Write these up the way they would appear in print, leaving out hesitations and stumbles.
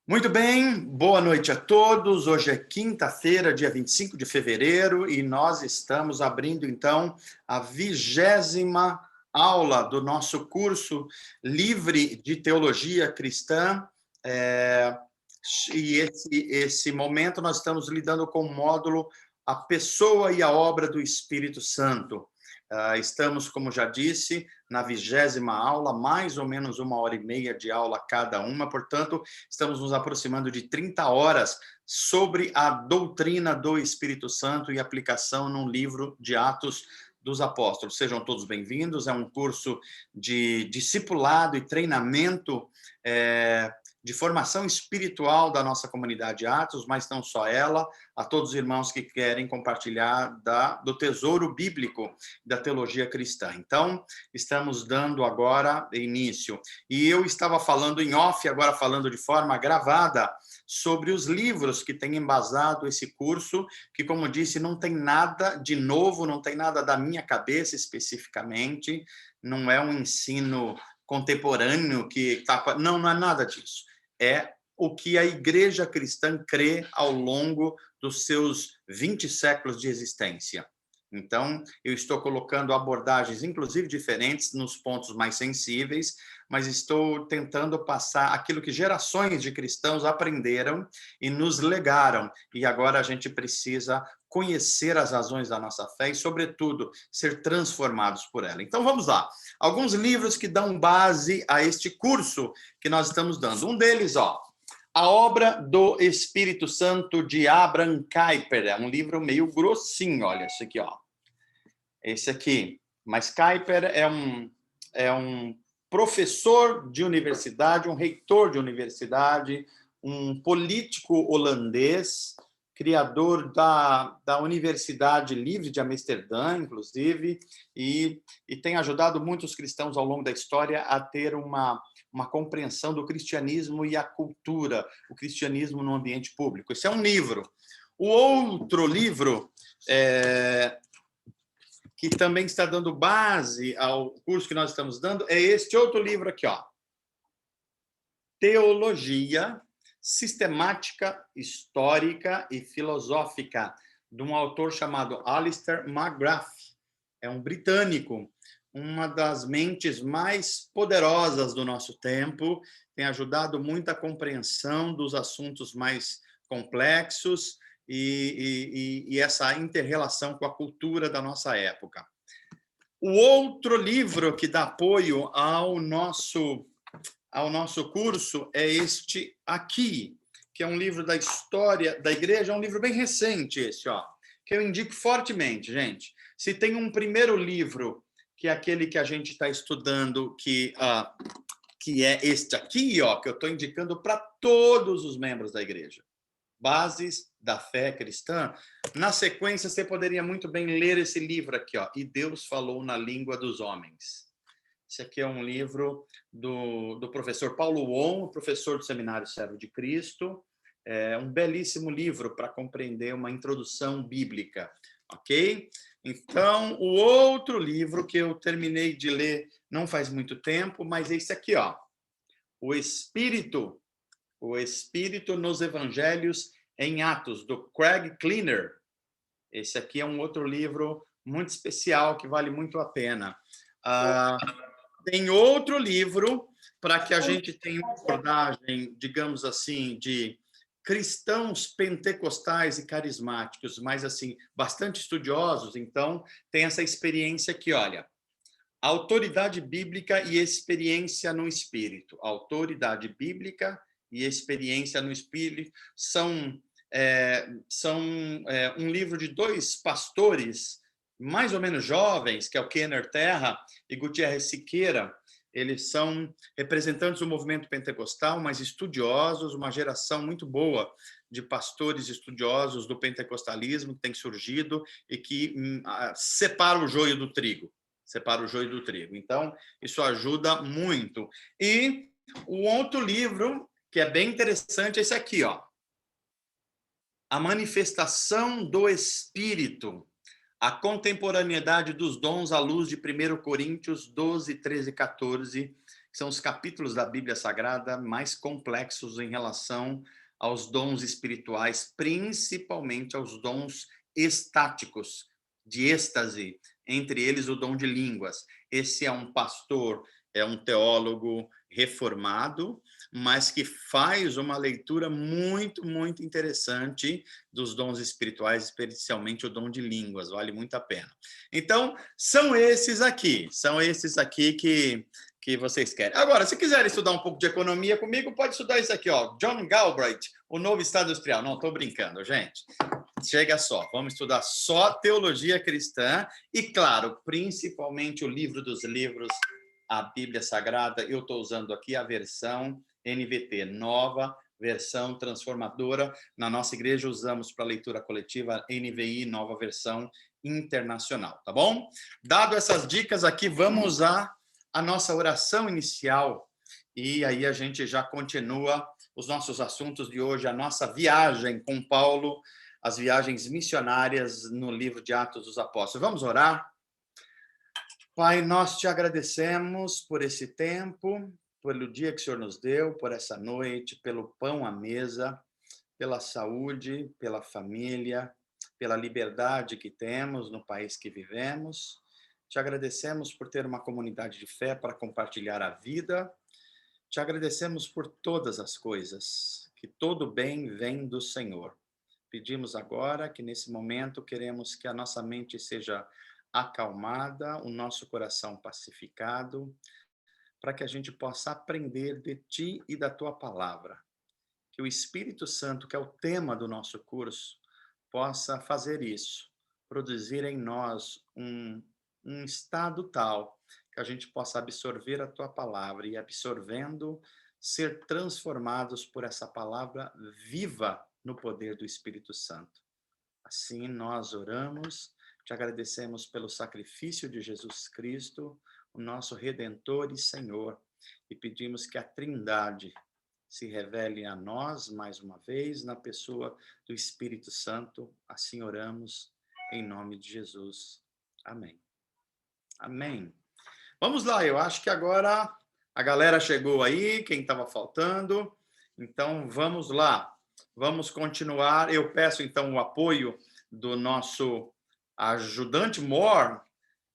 Muito bem, boa noite a todos. Hoje é quinta-feira, dia 25 de fevereiro, e nós estamos abrindo, então, a 20ª aula do nosso curso livre de teologia cristã. E esse momento nós estamos lidando com o módulo A Pessoa e a Obra do Espírito Santo. Estamos, como já disse, na 20ª aula, mais ou menos 1h30 de aula cada uma, portanto, estamos nos aproximando de 30 horas sobre a doutrina do Espírito Santo e aplicação num livro de Atos dos Apóstolos. Sejam todos bem-vindos, é um curso de discipulado e treinamento de formação espiritual da nossa comunidade Atos, mas não só ela, a todos os irmãos que querem compartilhar do tesouro bíblico da teologia cristã. Então, estamos dando agora início. E eu estava falando em off, agora falando de forma gravada, sobre os livros que têm embasado esse curso, que, como disse, não tem nada de novo, não tem nada da minha cabeça especificamente, não é um ensino contemporâneo que está... Não é nada disso. É o que a igreja cristã crê ao longo dos seus 20 séculos de existência. Então, eu estou colocando abordagens, inclusive, diferentes nos pontos mais sensíveis, mas estou tentando passar aquilo que gerações de cristãos aprenderam e nos legaram. E agora a gente precisa conhecer as razões da nossa fé e, sobretudo, ser transformados por ela. Então, vamos lá. Alguns livros que dão base a este curso que nós estamos dando. Um deles, A Obra do Espírito Santo, de Abraham Kuyper. É um livro meio grossinho, olha, esse aqui, Esse aqui. Mas Kuyper é um professor de universidade, um reitor de universidade, um político holandês, criador da Universidade Livre de Amsterdã, inclusive, e tem ajudado muitos cristãos ao longo da história a ter uma compreensão do cristianismo e a cultura, o cristianismo no ambiente público. Esse é um livro. O outro livro que também está dando base ao curso que nós estamos dando, é este outro livro aqui, Teologia Sistemática, Histórica e Filosófica, de um autor chamado Alistair McGrath. É um britânico, uma das mentes mais poderosas do nosso tempo, tem ajudado muito a compreensão dos assuntos mais complexos e essa inter-relação com a cultura da nossa época. O outro livro que dá apoio ao nosso curso é este aqui, que é um livro da história da igreja, é um livro bem recente esse, que eu indico fortemente, gente. Se tem um primeiro livro, que é aquele que a gente está estudando, que é este aqui, que eu estou indicando para todos os membros da igreja. Bases da Fé Cristã. Na sequência, você poderia muito bem ler esse livro aqui, E Deus Falou na Língua dos Homens. Esse aqui é um livro do professor Paulo Won, professor do Seminário Servo de Cristo. É um belíssimo livro para compreender uma introdução bíblica, ok? Então, o outro livro que eu terminei de ler não faz muito tempo, mas esse aqui, O Espírito nos Evangelhos em Atos, do Craig Kleiner. Esse aqui é um outro livro muito especial que vale muito a pena. Tem outro livro para que a gente tenha uma abordagem, digamos assim, de cristãos pentecostais e carismáticos, mas assim, bastante estudiosos. Então, tem essa experiência aqui, olha. Autoridade bíblica e experiência no Espírito. Autoridade bíblica e experiência no Espírito são um livro de dois pastores mais ou menos jovens, que é o Kenner Terra e Gutierrez Siqueira. Eles são representantes do movimento pentecostal, mas estudiosos, uma geração muito boa de pastores estudiosos do pentecostalismo que tem surgido e que separa o joio do trigo. Então, isso ajuda muito. E o outro livro, que é bem interessante, é esse aqui, A Manifestação do Espírito, a contemporaneidade dos dons à luz de 1 Coríntios 12, 13 e 14, que são os capítulos da Bíblia Sagrada mais complexos em relação aos dons espirituais, principalmente aos dons estáticos, de êxtase, entre eles o dom de línguas. Esse é um pastor, é um teólogo reformado, mas que faz uma leitura muito, muito interessante dos dons espirituais, especialmente o dom de línguas, vale muito a pena. Então, são esses aqui que vocês querem. Agora, se quiserem estudar um pouco de economia comigo, pode estudar isso aqui, ó, John Galbraith, O Novo Estado Industrial. Não, estou brincando, gente. Chega só, vamos estudar só teologia cristã e, claro, principalmente o livro dos livros, a Bíblia Sagrada. Eu estou usando aqui a versão NVT, nova versão transformadora. Na nossa igreja usamos para leitura coletiva NVI, nova versão internacional, tá bom? Dado essas dicas aqui, vamos a nossa oração inicial e aí a gente já continua os nossos assuntos de hoje, a nossa viagem com Paulo, as viagens missionárias no livro de Atos dos Apóstolos. Vamos orar? Pai, nós te agradecemos por esse tempo, pelo dia que o Senhor nos deu, por essa noite, pelo pão à mesa, pela saúde, pela família, pela liberdade que temos no país que vivemos. Te agradecemos por ter uma comunidade de fé para compartilhar a vida. Te agradecemos por todas as coisas, que todo bem vem do Senhor. Pedimos agora que nesse momento queremos que a nossa mente seja acalmada, o nosso coração pacificado, para que a gente possa aprender de ti e da tua palavra. Que o Espírito Santo, que é o tema do nosso curso, possa fazer isso, produzir em nós um estado tal que a gente possa absorver a tua palavra e, absorvendo, ser transformados por essa palavra viva no poder do Espírito Santo. Assim nós oramos, te agradecemos pelo sacrifício de Jesus Cristo, o nosso Redentor e Senhor, e pedimos que a Trindade se revele a nós mais uma vez na pessoa do Espírito Santo. Assim oramos em nome de Jesus. Amém. Amém. Vamos lá, eu acho que agora a galera chegou aí, quem estava faltando. Então vamos lá. Vamos continuar. Eu peço então o apoio do nosso ajudante mor,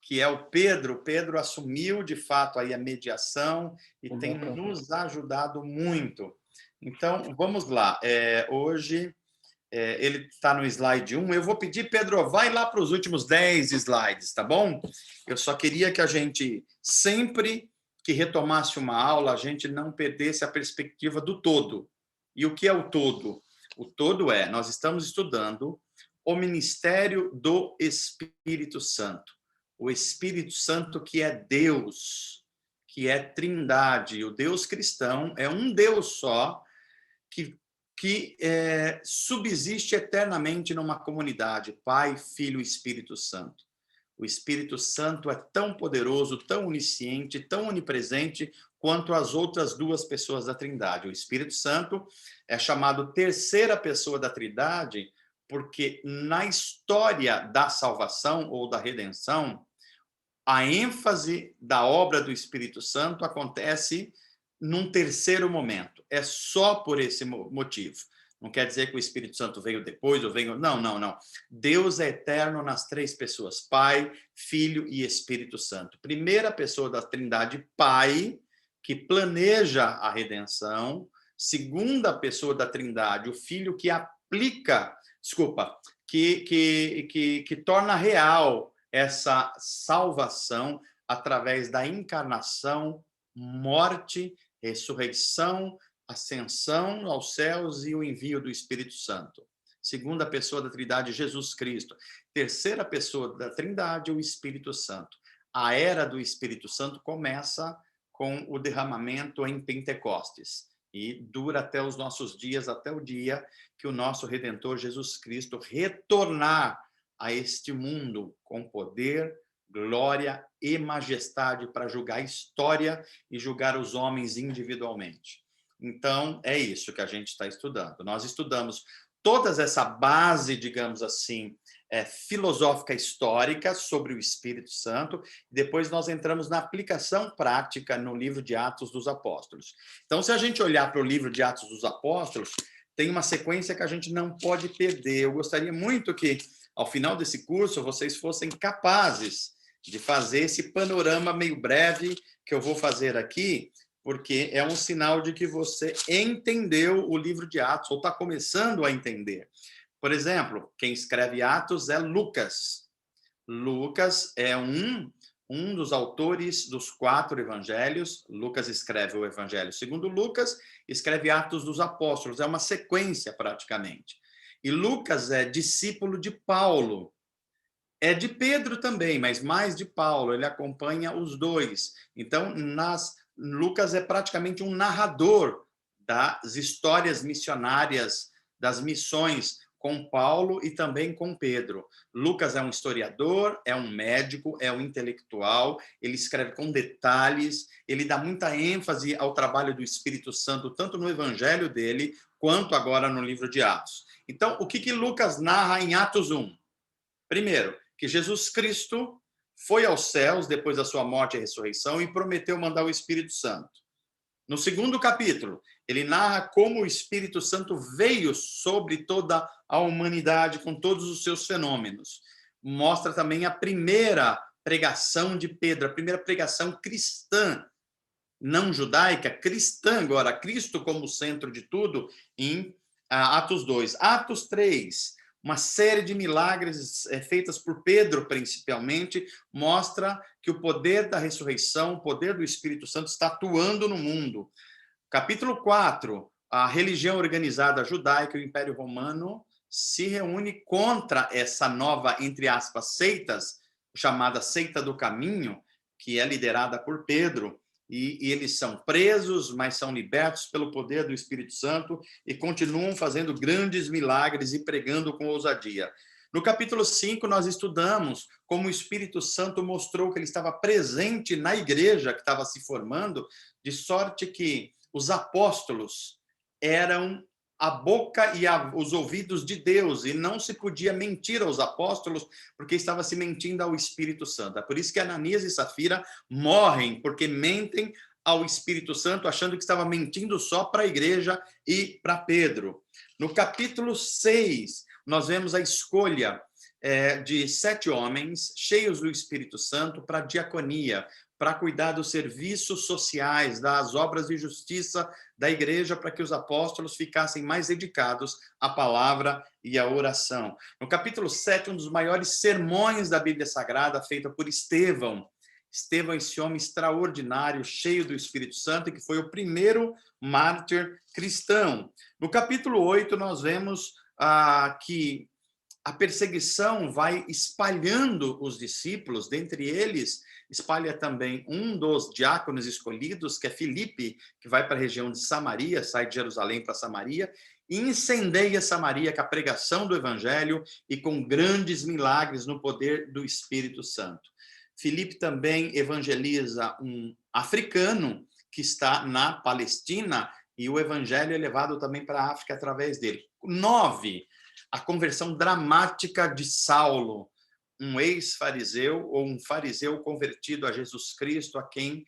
que é o Pedro. O Pedro assumiu de fato aí a mediação e tem nos ajudado muito. Então vamos lá. Hoje ele está no slide 1. Eu vou pedir, Pedro, vai lá para os últimos 10 slides, tá bom? Eu só queria que a gente, sempre que retomasse uma aula, a gente não perdesse a perspectiva do todo. E o que é o todo? O todo nós estamos estudando o ministério do Espírito Santo. O Espírito Santo que é Deus, que é Trindade. O Deus cristão é um Deus só, que subsiste eternamente numa comunidade, Pai, Filho e Espírito Santo. O Espírito Santo é tão poderoso, tão onisciente, tão onipresente quanto as outras duas pessoas da Trindade. O Espírito Santo é chamado terceira pessoa da Trindade porque na história da salvação ou da redenção, a ênfase da obra do Espírito Santo acontece num terceiro momento. É só por esse motivo. Não quer dizer que o Espírito Santo veio depois ou veio... Não, não, não. Deus é eterno nas três pessoas, Pai, Filho e Espírito Santo. Primeira pessoa da Trindade, Pai, que planeja a redenção. Segunda pessoa da Trindade, o Filho que aplica, que torna real essa salvação através da encarnação, morte, ressurreição, ascensão aos céus e o envio do Espírito Santo. Segunda pessoa da Trindade, Jesus Cristo. Terceira pessoa da Trindade, o Espírito Santo. A era do Espírito Santo começa com o derramamento em Pentecostes e dura até os nossos dias, até o dia que o nosso Redentor Jesus Cristo retornar a este mundo com poder, glória e majestade para julgar a história e julgar os homens individualmente. Então, é isso que a gente está estudando. Nós estudamos toda essa base, digamos assim, filosófica histórica sobre o Espírito Santo. Depois nós entramos na aplicação prática no livro de Atos dos Apóstolos. Então, se a gente olhar para o livro de Atos dos Apóstolos, tem uma sequência que a gente não pode perder. Eu gostaria muito que, ao final desse curso, vocês fossem capazes de fazer esse panorama meio breve que eu vou fazer aqui, porque é um sinal de que você entendeu o livro de Atos, ou está começando a entender. Por exemplo, quem escreve Atos é Lucas. Lucas é um dos autores dos 4 evangelhos. Lucas escreve o Evangelho segundo Lucas, escreve Atos dos Apóstolos. É uma sequência, praticamente. E Lucas é discípulo de Paulo. É de Pedro também, mas mais de Paulo. Ele acompanha os dois. Então, Lucas é praticamente um narrador das histórias missionárias, das missões com Paulo e também com Pedro. Lucas é um historiador, é um médico, é um intelectual, ele escreve com detalhes, ele dá muita ênfase ao trabalho do Espírito Santo, tanto no evangelho dele, quanto agora no livro de Atos. Então, o que Lucas narra em Atos 1? Primeiro, que Jesus Cristo foi aos céus depois da sua morte e ressurreição e prometeu mandar o Espírito Santo. No segundo capítulo, ele narra como o Espírito Santo veio sobre toda a humanidade com todos os seus fenômenos. Mostra também a primeira pregação de Pedro, a primeira pregação cristã, não judaica, cristã agora, Cristo como centro de tudo, em Atos 2. Atos 3, uma série de milagres feitas por Pedro, principalmente, mostra que o poder da ressurreição, o poder do Espírito Santo está atuando no mundo. Capítulo 4, a religião organizada judaica e o Império Romano se reúne contra essa nova, entre aspas, seitas, chamada Seita do Caminho, que é liderada por Pedro, e eles são presos, mas são libertos pelo poder do Espírito Santo e continuam fazendo grandes milagres e pregando com ousadia. No capítulo 5, nós estudamos como o Espírito Santo mostrou que ele estava presente na igreja que estava se formando, de sorte que os apóstolos eram a boca e os ouvidos de Deus, e não se podia mentir aos apóstolos, porque estava se mentindo ao Espírito Santo. É por isso que Ananias e Safira morrem, porque mentem ao Espírito Santo, achando que estava mentindo só para a igreja e para Pedro. No capítulo 6, nós vemos a escolha de 7 homens cheios do Espírito Santo para a diaconia, para cuidar dos serviços sociais, das obras de justiça da igreja, para que os apóstolos ficassem mais dedicados à palavra e à oração. No capítulo 7, um dos maiores sermões da Bíblia Sagrada, feito por Estevão. Estevão, esse homem extraordinário, cheio do Espírito Santo, que foi o primeiro mártir cristão. No capítulo 8, nós vemos que a perseguição vai espalhando os discípulos, dentre eles espalha também um dos diáconos escolhidos, que é Filipe, que vai para a região de Samaria, sai de Jerusalém para Samaria, e incendeia Samaria com a pregação do evangelho e com grandes milagres no poder do Espírito Santo. Filipe também evangeliza um africano que está na Palestina, e o evangelho é levado também para a África através dele. 9, a conversão dramática de Saulo, um ex-fariseu ou um fariseu convertido a Jesus Cristo, a quem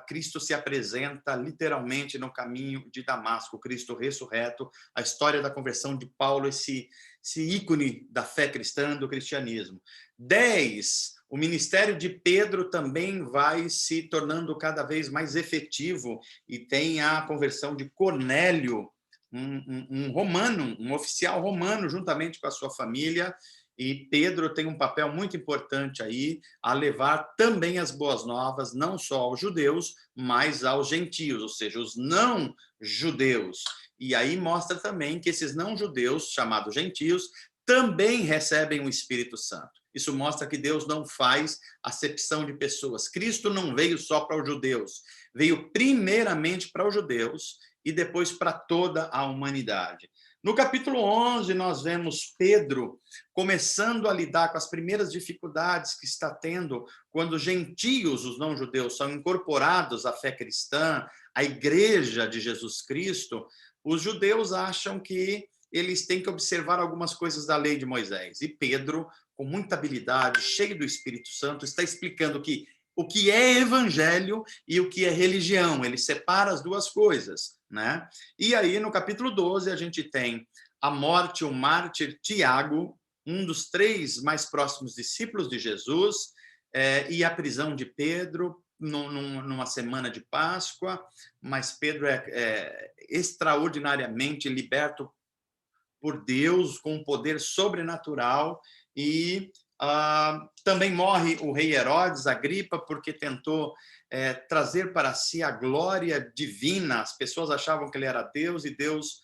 Cristo se apresenta literalmente no caminho de Damasco, Cristo ressurreto, a história da conversão de Paulo, esse ícone da fé cristã, do cristianismo. 10, o ministério de Pedro também vai se tornando cada vez mais efetivo e tem a conversão de Cornélio, um romano, um oficial romano, juntamente com a sua família, e Pedro tem um papel muito importante aí a levar também as boas novas, não só aos judeus, mas aos gentios, ou seja, os não judeus. E aí mostra também que esses não judeus, chamados gentios, também recebem o Espírito Santo. Isso mostra que Deus não faz acepção de pessoas. Cristo não veio só para os judeus, veio primeiramente para os judeus e depois para toda a humanidade. No capítulo 11, nós vemos Pedro começando a lidar com as primeiras dificuldades que está tendo quando gentios, os não-judeus, são incorporados à fé cristã, à igreja de Jesus Cristo. Os judeus acham que eles têm que observar algumas coisas da lei de Moisés. E Pedro, com muita habilidade, cheio do Espírito Santo, está explicando que o que é evangelho e o que é religião. Ele separa as duas coisas, né? E aí, no capítulo 12, a gente tem a morte, o mártir Tiago, um dos 3 mais próximos discípulos de Jesus, e a prisão de Pedro, numa semana de Páscoa, mas Pedro é extraordinariamente liberto por Deus, com um poder sobrenatural, e também morre o rei Herodes Agripa, porque tentou trazer para si a glória divina. As pessoas achavam que ele era Deus, e Deus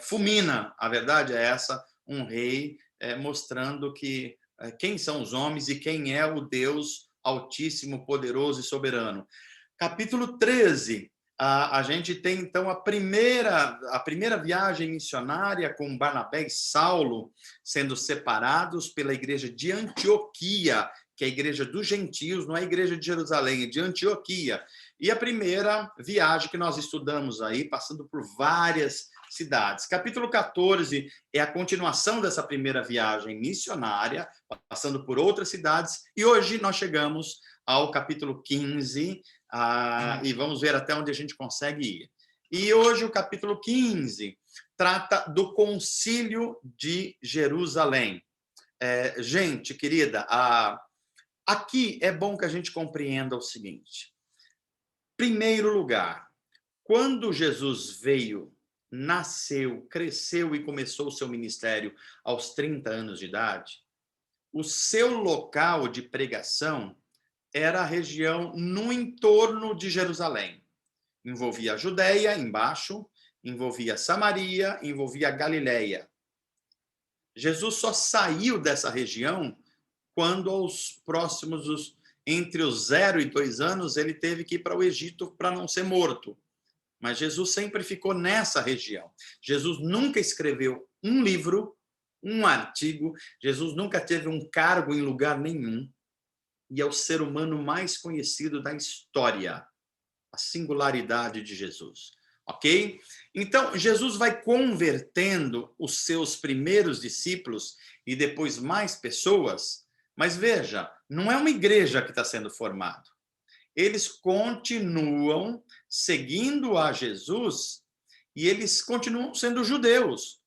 fulmina, a verdade é essa, um rei mostrando que quem são os homens e quem é o Deus Altíssimo, Poderoso e Soberano. Capítulo 13, a gente tem, então, a primeira viagem missionária com Barnabé e Saulo sendo separados pela igreja de Antioquia, que é a igreja dos gentios, não é a igreja de Jerusalém, é de Antioquia. E a primeira viagem que nós estudamos aí, passando por várias cidades. Capítulo 14 é a continuação dessa primeira viagem missionária, passando por outras cidades, e hoje nós chegamos ao capítulo 15, e vamos ver até onde a gente consegue ir. E hoje o capítulo 15 trata do Concílio de Jerusalém. Gente querida, aqui é bom que a gente compreenda o seguinte. Primeiro lugar, quando Jesus veio, nasceu, cresceu e começou o seu ministério aos 30 anos de idade, o seu local de pregação era a região no entorno de Jerusalém. Envolvia a Judéia, embaixo, envolvia Samaria, envolvia a Galileia. Jesus só saiu dessa região quando, aos próximos, entre os 0 e 2 anos, ele teve que ir para o Egito para não ser morto. Mas Jesus sempre ficou nessa região. Jesus nunca escreveu um livro, um artigo, Jesus nunca teve um cargo em lugar nenhum, e é o ser humano mais conhecido da história, a singularidade de Jesus, ok? Então, Jesus vai convertendo os seus primeiros discípulos e depois mais pessoas, mas veja, não é uma igreja que está sendo formada. Eles continuam seguindo a Jesus e eles continuam sendo judeus.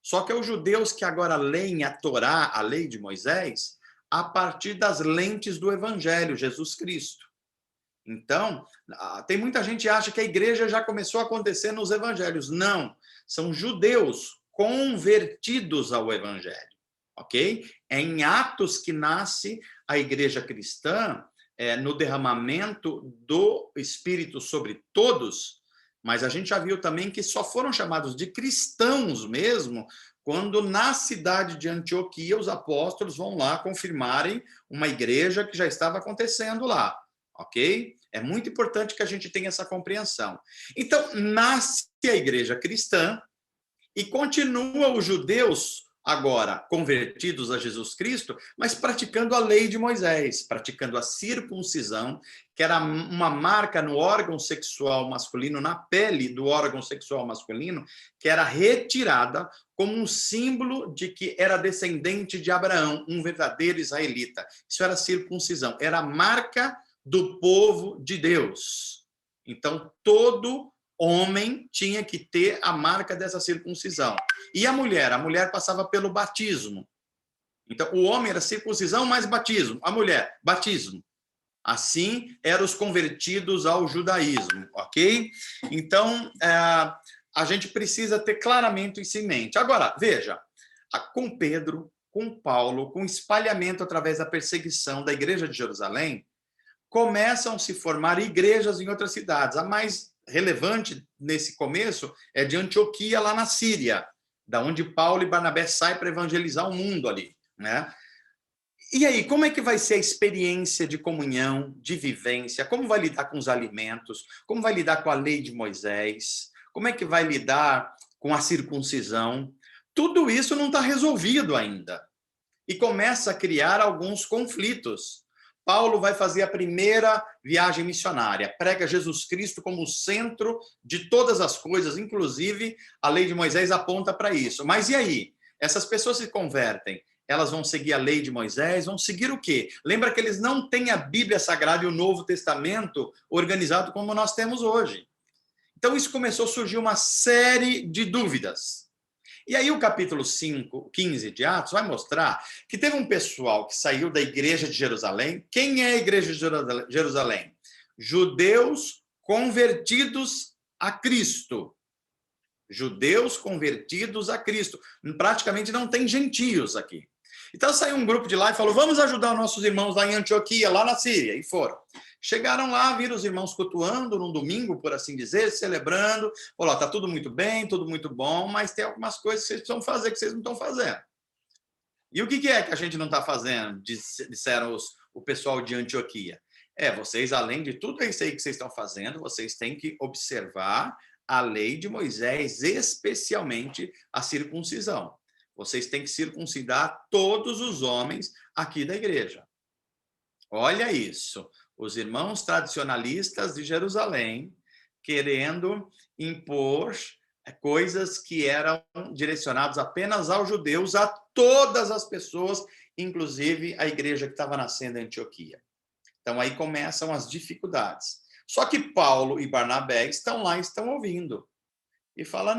Só que é os judeus que agora leem a Torá, a lei de Moisés, a partir das lentes do Evangelho, Jesus Cristo. Então, tem muita gente que acha que a igreja já começou a acontecer nos evangelhos. Não, são judeus convertidos ao Evangelho, ok? É em Atos que nasce a igreja cristã, no derramamento do Espírito sobre todos, mas a gente já viu também que só foram chamados de cristãos mesmo quando, na cidade de Antioquia, os apóstolos vão lá confirmarem uma igreja que já estava acontecendo lá, ok? É muito importante que a gente tenha essa compreensão. Então, nasce a igreja cristã e continua os judeus agora convertidos a Jesus Cristo, mas praticando a lei de Moisés, praticando a circuncisão, que era uma marca no órgão sexual masculino, na pele do órgão sexual masculino, que era retirada como um símbolo de que era descendente de Abraão, um verdadeiro israelita. Isso era circuncisão, era a marca do povo de Deus. Então, todo homem tinha que ter a marca dessa circuncisão. E a mulher passava pelo batismo. Então, o homem era circuncisão mais batismo. A mulher, batismo. Assim, eram os convertidos ao judaísmo, ok? Então, a gente precisa ter claramente isso em mente. Agora, veja, com Pedro, com Paulo, com o espalhamento através da perseguição da igreja de Jerusalém, começam a se formar igrejas em outras cidades. A mais relevante nesse começo é de Antioquia, lá na Síria, da onde Paulo e Barnabé saem para evangelizar o mundo ali, né? E aí, como é que vai ser a experiência de comunhão, de vivência? Como vai lidar com os alimentos? Como vai lidar com a lei de Moisés? Como é que vai lidar com a circuncisão? Tudo isso não está resolvido ainda. E começa a criar alguns conflitos. Paulo vai fazer a primeira viagem missionária, prega Jesus Cristo como o centro de todas as coisas, inclusive a lei de Moisés aponta para isso. Mas e aí? Essas pessoas se convertem, elas vão seguir a lei de Moisés, vão seguir o quê? Lembra que eles não têm a Bíblia Sagrada e o Novo Testamento organizado como nós temos hoje. Então isso começou a surgir uma série de dúvidas. E aí o capítulo 15 de Atos vai mostrar que teve um pessoal que saiu da igreja de Jerusalém. Quem é a igreja de Jerusalém? Judeus convertidos a Cristo. Judeus convertidos a Cristo. Praticamente não tem gentios aqui. Então saiu um grupo de lá e falou, vamos ajudar nossos irmãos lá em Antioquia, lá na Síria. E foram. Chegaram lá, viram os irmãos cultuando num domingo, por assim dizer, celebrando. Falou, tá tudo muito bem, tudo muito bom, mas tem algumas coisas que vocês precisam fazer que vocês não estão fazendo. E o que é que a gente não está fazendo? Disseram o pessoal de Antioquia. Vocês, além de tudo isso aí que vocês estão fazendo, vocês têm que observar a lei de Moisés, especialmente a circuncisão. Vocês têm que circuncidar todos os homens aqui da igreja. Olha isso. Os irmãos tradicionalistas de Jerusalém querendo impor coisas que eram direcionadas apenas aos judeus, a todas as pessoas, inclusive a igreja que estava nascendo em Antioquia. Então aí começam as dificuldades. Só que Paulo e Barnabé estão lá, estão ouvindo. E falam,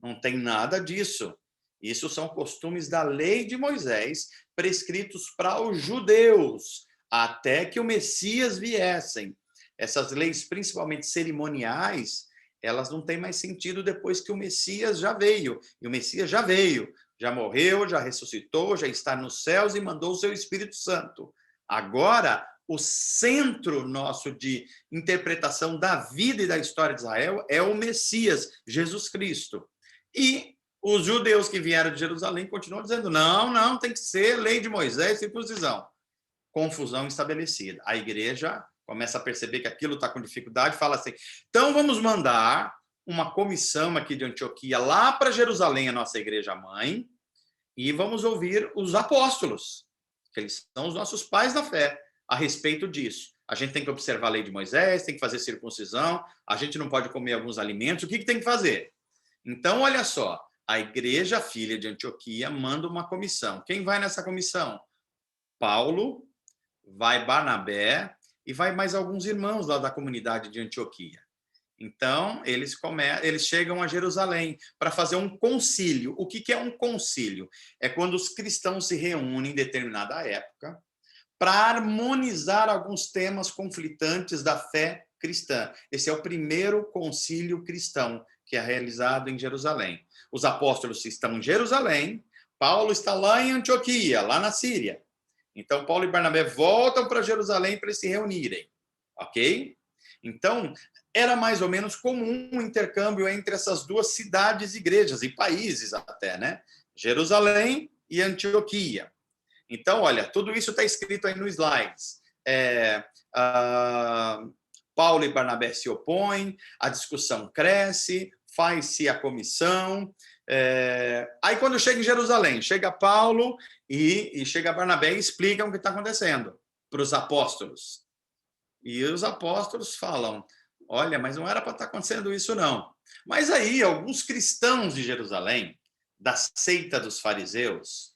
não tem nada disso. Isso são costumes da lei de Moisés, prescritos para os judeus, até que o Messias viessem. Essas leis, principalmente cerimoniais, elas não têm mais sentido depois que o Messias já veio. E o Messias já veio, já morreu, já ressuscitou, já está nos céus e mandou o seu Espírito Santo. Agora, o centro nosso de interpretação da vida e da história de Israel é o Messias, Jesus Cristo. E os judeus que vieram de Jerusalém continuam dizendo, não, tem que ser lei de Moisés, circuncisão. Confusão estabelecida. A igreja começa a perceber que aquilo está com dificuldade, fala assim, então vamos mandar uma comissão aqui de Antioquia lá para Jerusalém, a nossa igreja mãe, e vamos ouvir os apóstolos, que eles são os nossos pais da fé, a respeito disso. A gente tem que observar a lei de Moisés, tem que fazer circuncisão, a gente não pode comer alguns alimentos, o que tem que fazer? Então, olha só, a igreja filha de Antioquia manda uma comissão. Quem vai nessa comissão? Paulo, vai Barnabé e vai mais alguns irmãos lá da comunidade de Antioquia. Então, eles chegam a Jerusalém para fazer um concílio. O que é um concílio? É quando os cristãos se reúnem em determinada época para harmonizar alguns temas conflitantes da fé cristã. Esse é o primeiro concílio cristão que é realizado em Jerusalém. Os apóstolos estão em Jerusalém, Paulo está lá em Antioquia, lá na Síria. Então, Paulo e Barnabé voltam para Jerusalém para se reunirem, ok? Então, era mais ou menos comum um intercâmbio entre essas duas cidades, igrejas e países até, né? Jerusalém e Antioquia. Então, olha, tudo isso está escrito aí no slides. Paulo e Barnabé se opõem, a discussão cresce, faz-se a comissão. Aí, quando chega em Jerusalém, chega Paulo e chega Barnabé e explicam o que está acontecendo para os apóstolos. E os apóstolos falam, olha, mas não era para estar acontecendo isso, não. Mas aí, alguns cristãos de Jerusalém, da seita dos fariseus,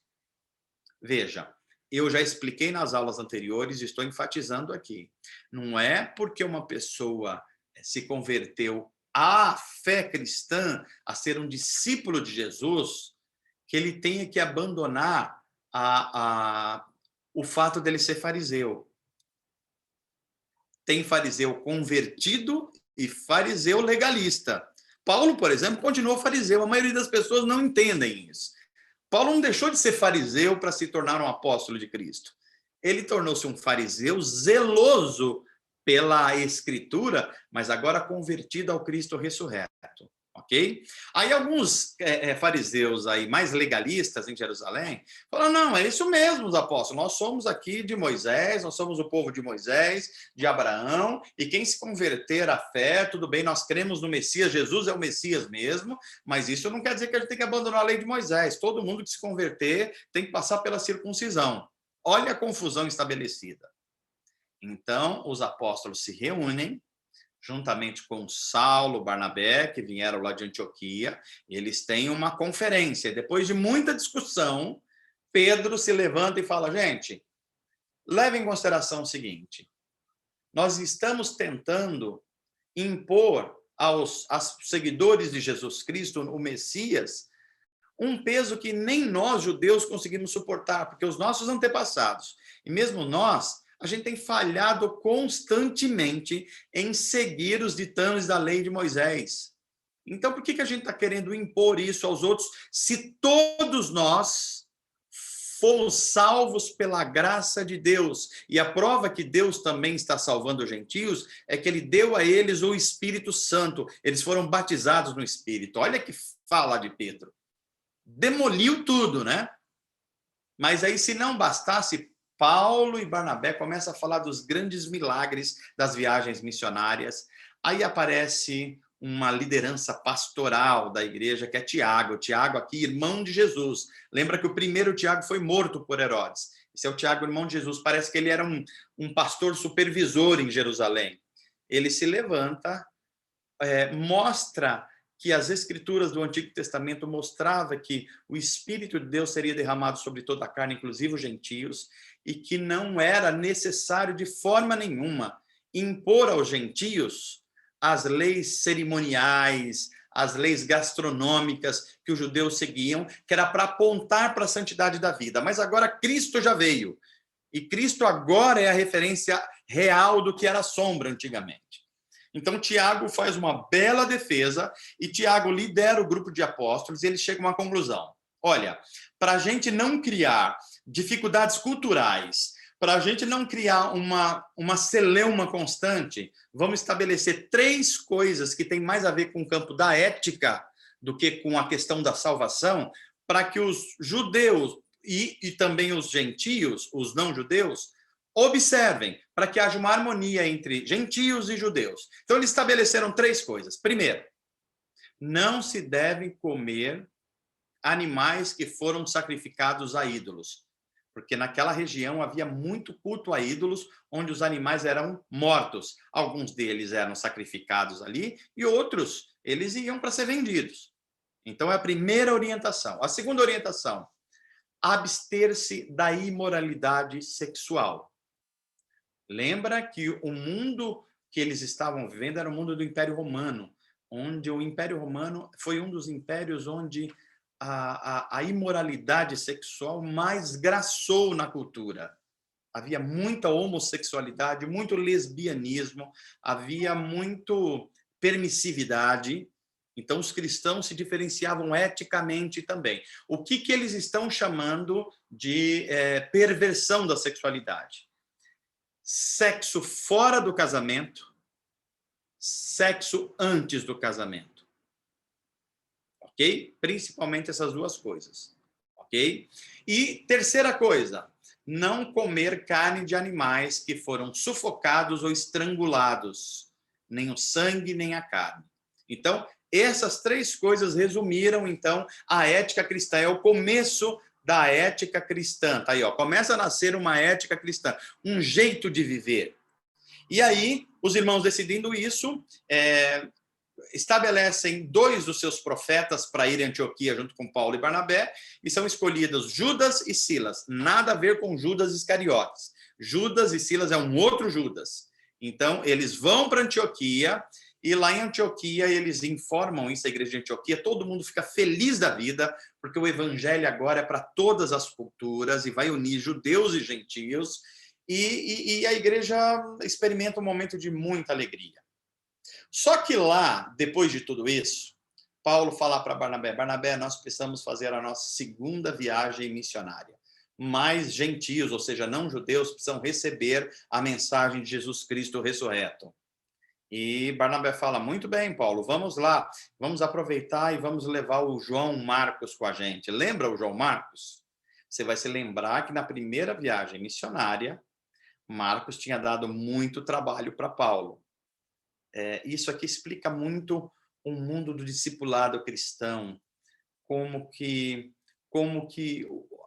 veja, eu já expliquei nas aulas anteriores e estou enfatizando aqui. Não é porque uma pessoa se converteu à fé cristã, a ser um discípulo de Jesus, que ele tenha que abandonar o fato dele ser fariseu. Tem fariseu convertido e fariseu legalista. Paulo, por exemplo, continuou fariseu. A maioria das pessoas não entendem isso. Paulo não deixou de ser fariseu para se tornar um apóstolo de Cristo. Ele tornou-se um fariseu zeloso pela Escritura, mas agora convertido ao Cristo ressurreto. Ok? Aí alguns fariseus aí mais legalistas em Jerusalém falaram, não, é isso mesmo, os apóstolos, nós somos aqui de Moisés, nós somos o povo de Moisés, de Abraão, e quem se converter à fé, tudo bem, nós cremos no Messias, Jesus é o Messias mesmo, mas isso não quer dizer que a gente tem que abandonar a lei de Moisés, todo mundo que se converter tem que passar pela circuncisão. Olha a confusão estabelecida. Então, os apóstolos se reúnem, juntamente com Saulo, Barnabé, que vieram lá de Antioquia, eles têm uma conferência. Depois de muita discussão, Pedro se levanta e fala: gente, leve em consideração o seguinte, nós estamos tentando impor aos seguidores de Jesus Cristo, o Messias, um peso que nem nós, judeus, conseguimos suportar, porque os nossos antepassados, e mesmo nós, a gente tem falhado constantemente em seguir os ditames da lei de Moisés. Então, por que a gente está querendo impor isso aos outros, se todos nós fomos salvos pela graça de Deus? E a prova que Deus também está salvando os gentios é que ele deu a eles o Espírito Santo. Eles foram batizados no Espírito. Olha que fala de Pedro. Demoliu tudo, né? Mas aí, se não bastasse, Paulo e Barnabé começam a falar dos grandes milagres das viagens missionárias. Aí aparece uma liderança pastoral da igreja, que é Tiago. Tiago aqui, irmão de Jesus. Lembra que o primeiro Tiago foi morto por Herodes. Esse é o Tiago, irmão de Jesus. Parece que ele era um pastor supervisor em Jerusalém. Ele se levanta, mostra que as escrituras do Antigo Testamento mostrava que o Espírito de Deus seria derramado sobre toda a carne, inclusive os gentios, e que não era necessário de forma nenhuma impor aos gentios as leis cerimoniais, as leis gastronômicas que os judeus seguiam, que era para apontar para a santidade da vida. Mas agora Cristo já veio, e Cristo agora é a referência real do que era sombra antigamente. Então, Tiago faz uma bela defesa e Tiago lidera o grupo de apóstolos e eles chegam a uma conclusão. Olha, para a gente não criar dificuldades culturais, para a gente não criar uma celeuma constante, vamos estabelecer 3 coisas que têm mais a ver com o campo da ética do que com a questão da salvação, para que os judeus e também os gentios, os não-judeus, observem, para que haja uma harmonia entre gentios e judeus. Então, eles estabeleceram 3 coisas. Primeiro, não se devem comer animais que foram sacrificados a ídolos, porque naquela região havia muito culto a ídolos, onde os animais eram mortos. Alguns deles eram sacrificados ali e outros, eles iam para ser vendidos. Então, é a primeira orientação. A segunda orientação, abster-se da imoralidade sexual. Lembra que o mundo que eles estavam vivendo era o mundo do Império Romano, onde o Império Romano foi um dos impérios onde a imoralidade sexual mais graçou na cultura. Havia muita homossexualidade, muito lesbianismo, havia muito permissividade. Então, os cristãos se diferenciavam eticamente também. O que eles estão chamando de perversão da sexualidade? Sexo fora do casamento, sexo antes do casamento. Ok? Principalmente essas 2 coisas. Ok? E terceira coisa, não comer carne de animais que foram sufocados ou estrangulados, nem o sangue, nem a carne. Então, essas 3 coisas resumiram, então, a ética cristã. É o começo da ética cristã. Tá aí, ó, começa a nascer uma ética cristã, um jeito de viver. E aí, os irmãos, decidindo isso, estabelecem 2 dos seus profetas para ir a Antioquia junto com Paulo e Barnabé, e são escolhidos Judas e Silas. Nada a ver com Judas Iscariotes. Judas e Silas é um outro Judas. Então, eles vão para Antioquia, e lá em Antioquia eles informam isso, a igreja de Antioquia, todo mundo fica feliz da vida, porque o evangelho agora é para todas as culturas, e vai unir judeus e gentios, e a igreja experimenta um momento de muita alegria. Só que lá, depois de tudo isso, Paulo fala para Barnabé, Barnabé, nós precisamos fazer a nossa segunda viagem missionária. Mais gentios, ou seja, não judeus, precisam receber a mensagem de Jesus Cristo ressurreto. E Barnabé fala, muito bem, Paulo, vamos lá, vamos aproveitar e vamos levar o João Marcos com a gente. Lembra o João Marcos? Você vai se lembrar que na primeira viagem missionária, Marcos tinha dado muito trabalho para Paulo. Isso aqui explica muito o mundo do discipulado cristão, como que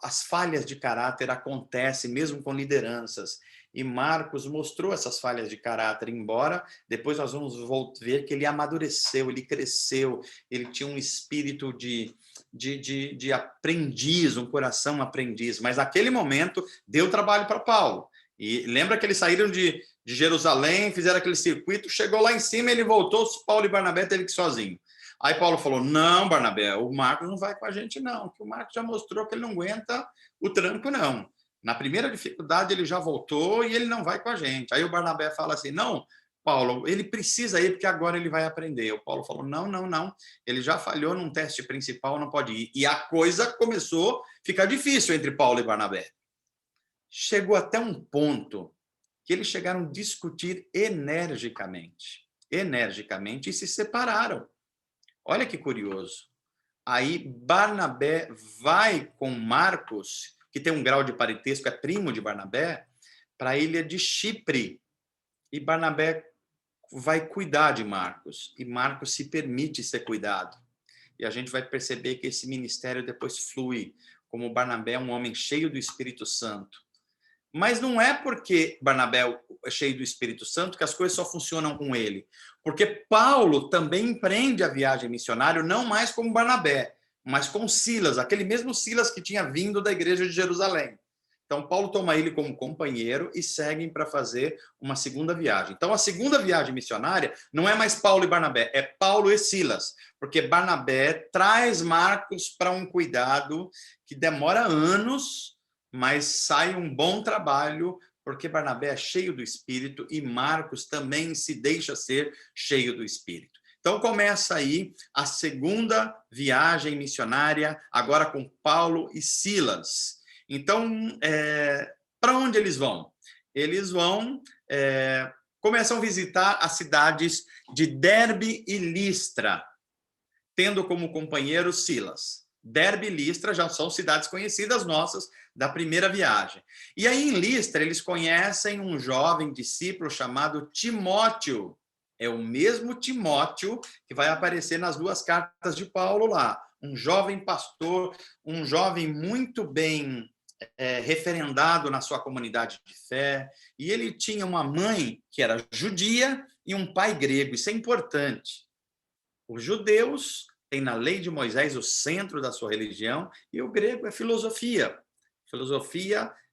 as falhas de caráter acontecem mesmo com lideranças. E Marcos mostrou essas falhas de caráter, embora depois nós vamos ver que ele amadureceu, ele cresceu, ele tinha um espírito de aprendiz, um coração aprendiz. Mas naquele momento deu trabalho para Paulo. E lembra que eles saíram de Jerusalém, fizeram aquele circuito, chegou lá em cima, ele voltou, Paulo e Barnabé teve que ir sozinho. Aí Paulo falou, não, Barnabé, o Marcos não vai com a gente não, que o Marcos já mostrou que ele não aguenta o tranco não. Na primeira dificuldade ele já voltou e ele não vai com a gente. Aí o Barnabé fala assim, não, Paulo, ele precisa ir porque agora ele vai aprender. O Paulo falou, não, ele já falhou num teste principal, não pode ir. E a coisa começou a ficar difícil entre Paulo e Barnabé. Chegou até um ponto que eles chegaram a discutir energicamente e se separaram. Olha que curioso. Aí Barnabé vai com Marcos, que tem um grau de parentesco, é primo de Barnabé, para a ilha de Chipre. E Barnabé vai cuidar de Marcos. E Marcos se permite ser cuidado. E a gente vai perceber que esse ministério depois flui, como Barnabé é um homem cheio do Espírito Santo. Mas não é porque Barnabé é cheio do Espírito Santo que as coisas só funcionam com ele. Porque Paulo também empreende a viagem missionária, não mais como Barnabé, mas com Silas, aquele mesmo Silas que tinha vindo da igreja de Jerusalém. Então, Paulo toma ele como companheiro e seguem para fazer uma segunda viagem. Então, a segunda viagem missionária não é mais Paulo e Barnabé, é Paulo e Silas, porque Barnabé traz Marcos para um cuidado que demora anos, mas sai um bom trabalho, porque Barnabé é cheio do Espírito e Marcos também se deixa ser cheio do Espírito. Então começa aí a segunda viagem missionária, agora com Paulo e Silas. Então, para onde eles vão? Eles vão, começam a visitar as cidades de Derbe e Listra, tendo como companheiro Silas. Derbe e Listra já são cidades conhecidas nossas da primeira viagem. E aí em Listra eles conhecem um jovem discípulo chamado Timóteo. É o mesmo Timóteo que vai aparecer nas duas cartas de Paulo lá. Um jovem pastor, um jovem muito bem referendado na sua comunidade de fé. E ele tinha uma mãe que era judia e um pai grego. Isso é importante. Os judeus tem na lei de Moisés o centro da sua religião, e o grego é filosofia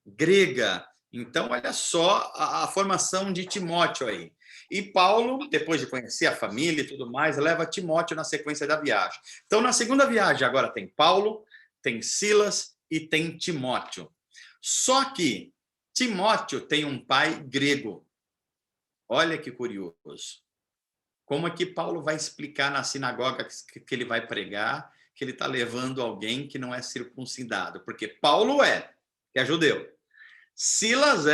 grega. Então, olha só a formação de Timóteo aí. E Paulo, depois de conhecer a família e tudo mais, leva Timóteo na sequência da viagem. Então, na segunda viagem, agora tem Paulo, tem Silas e tem Timóteo. Só que Timóteo tem um pai grego. Olha que curioso. Como é que Paulo vai explicar na sinagoga que ele vai pregar que ele está levando alguém que não é circuncidado? Porque Paulo que é judeu. Silas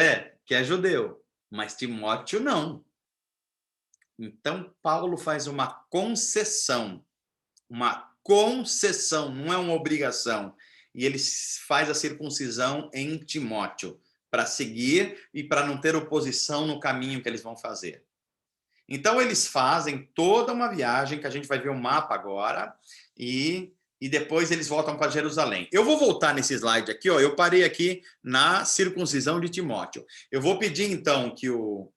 que é judeu. Mas Timóteo não. Então, Paulo faz uma concessão. Uma concessão, não é uma obrigação. E ele faz a circuncisão em Timóteo, para seguir e para não ter oposição no caminho que eles vão fazer. Então, eles fazem toda uma viagem, que a gente vai ver o mapa agora, e depois eles voltam para Jerusalém. Eu vou voltar nesse slide aqui, ó, eu parei aqui na circuncisão de Timóteo. Eu vou pedir, então, que o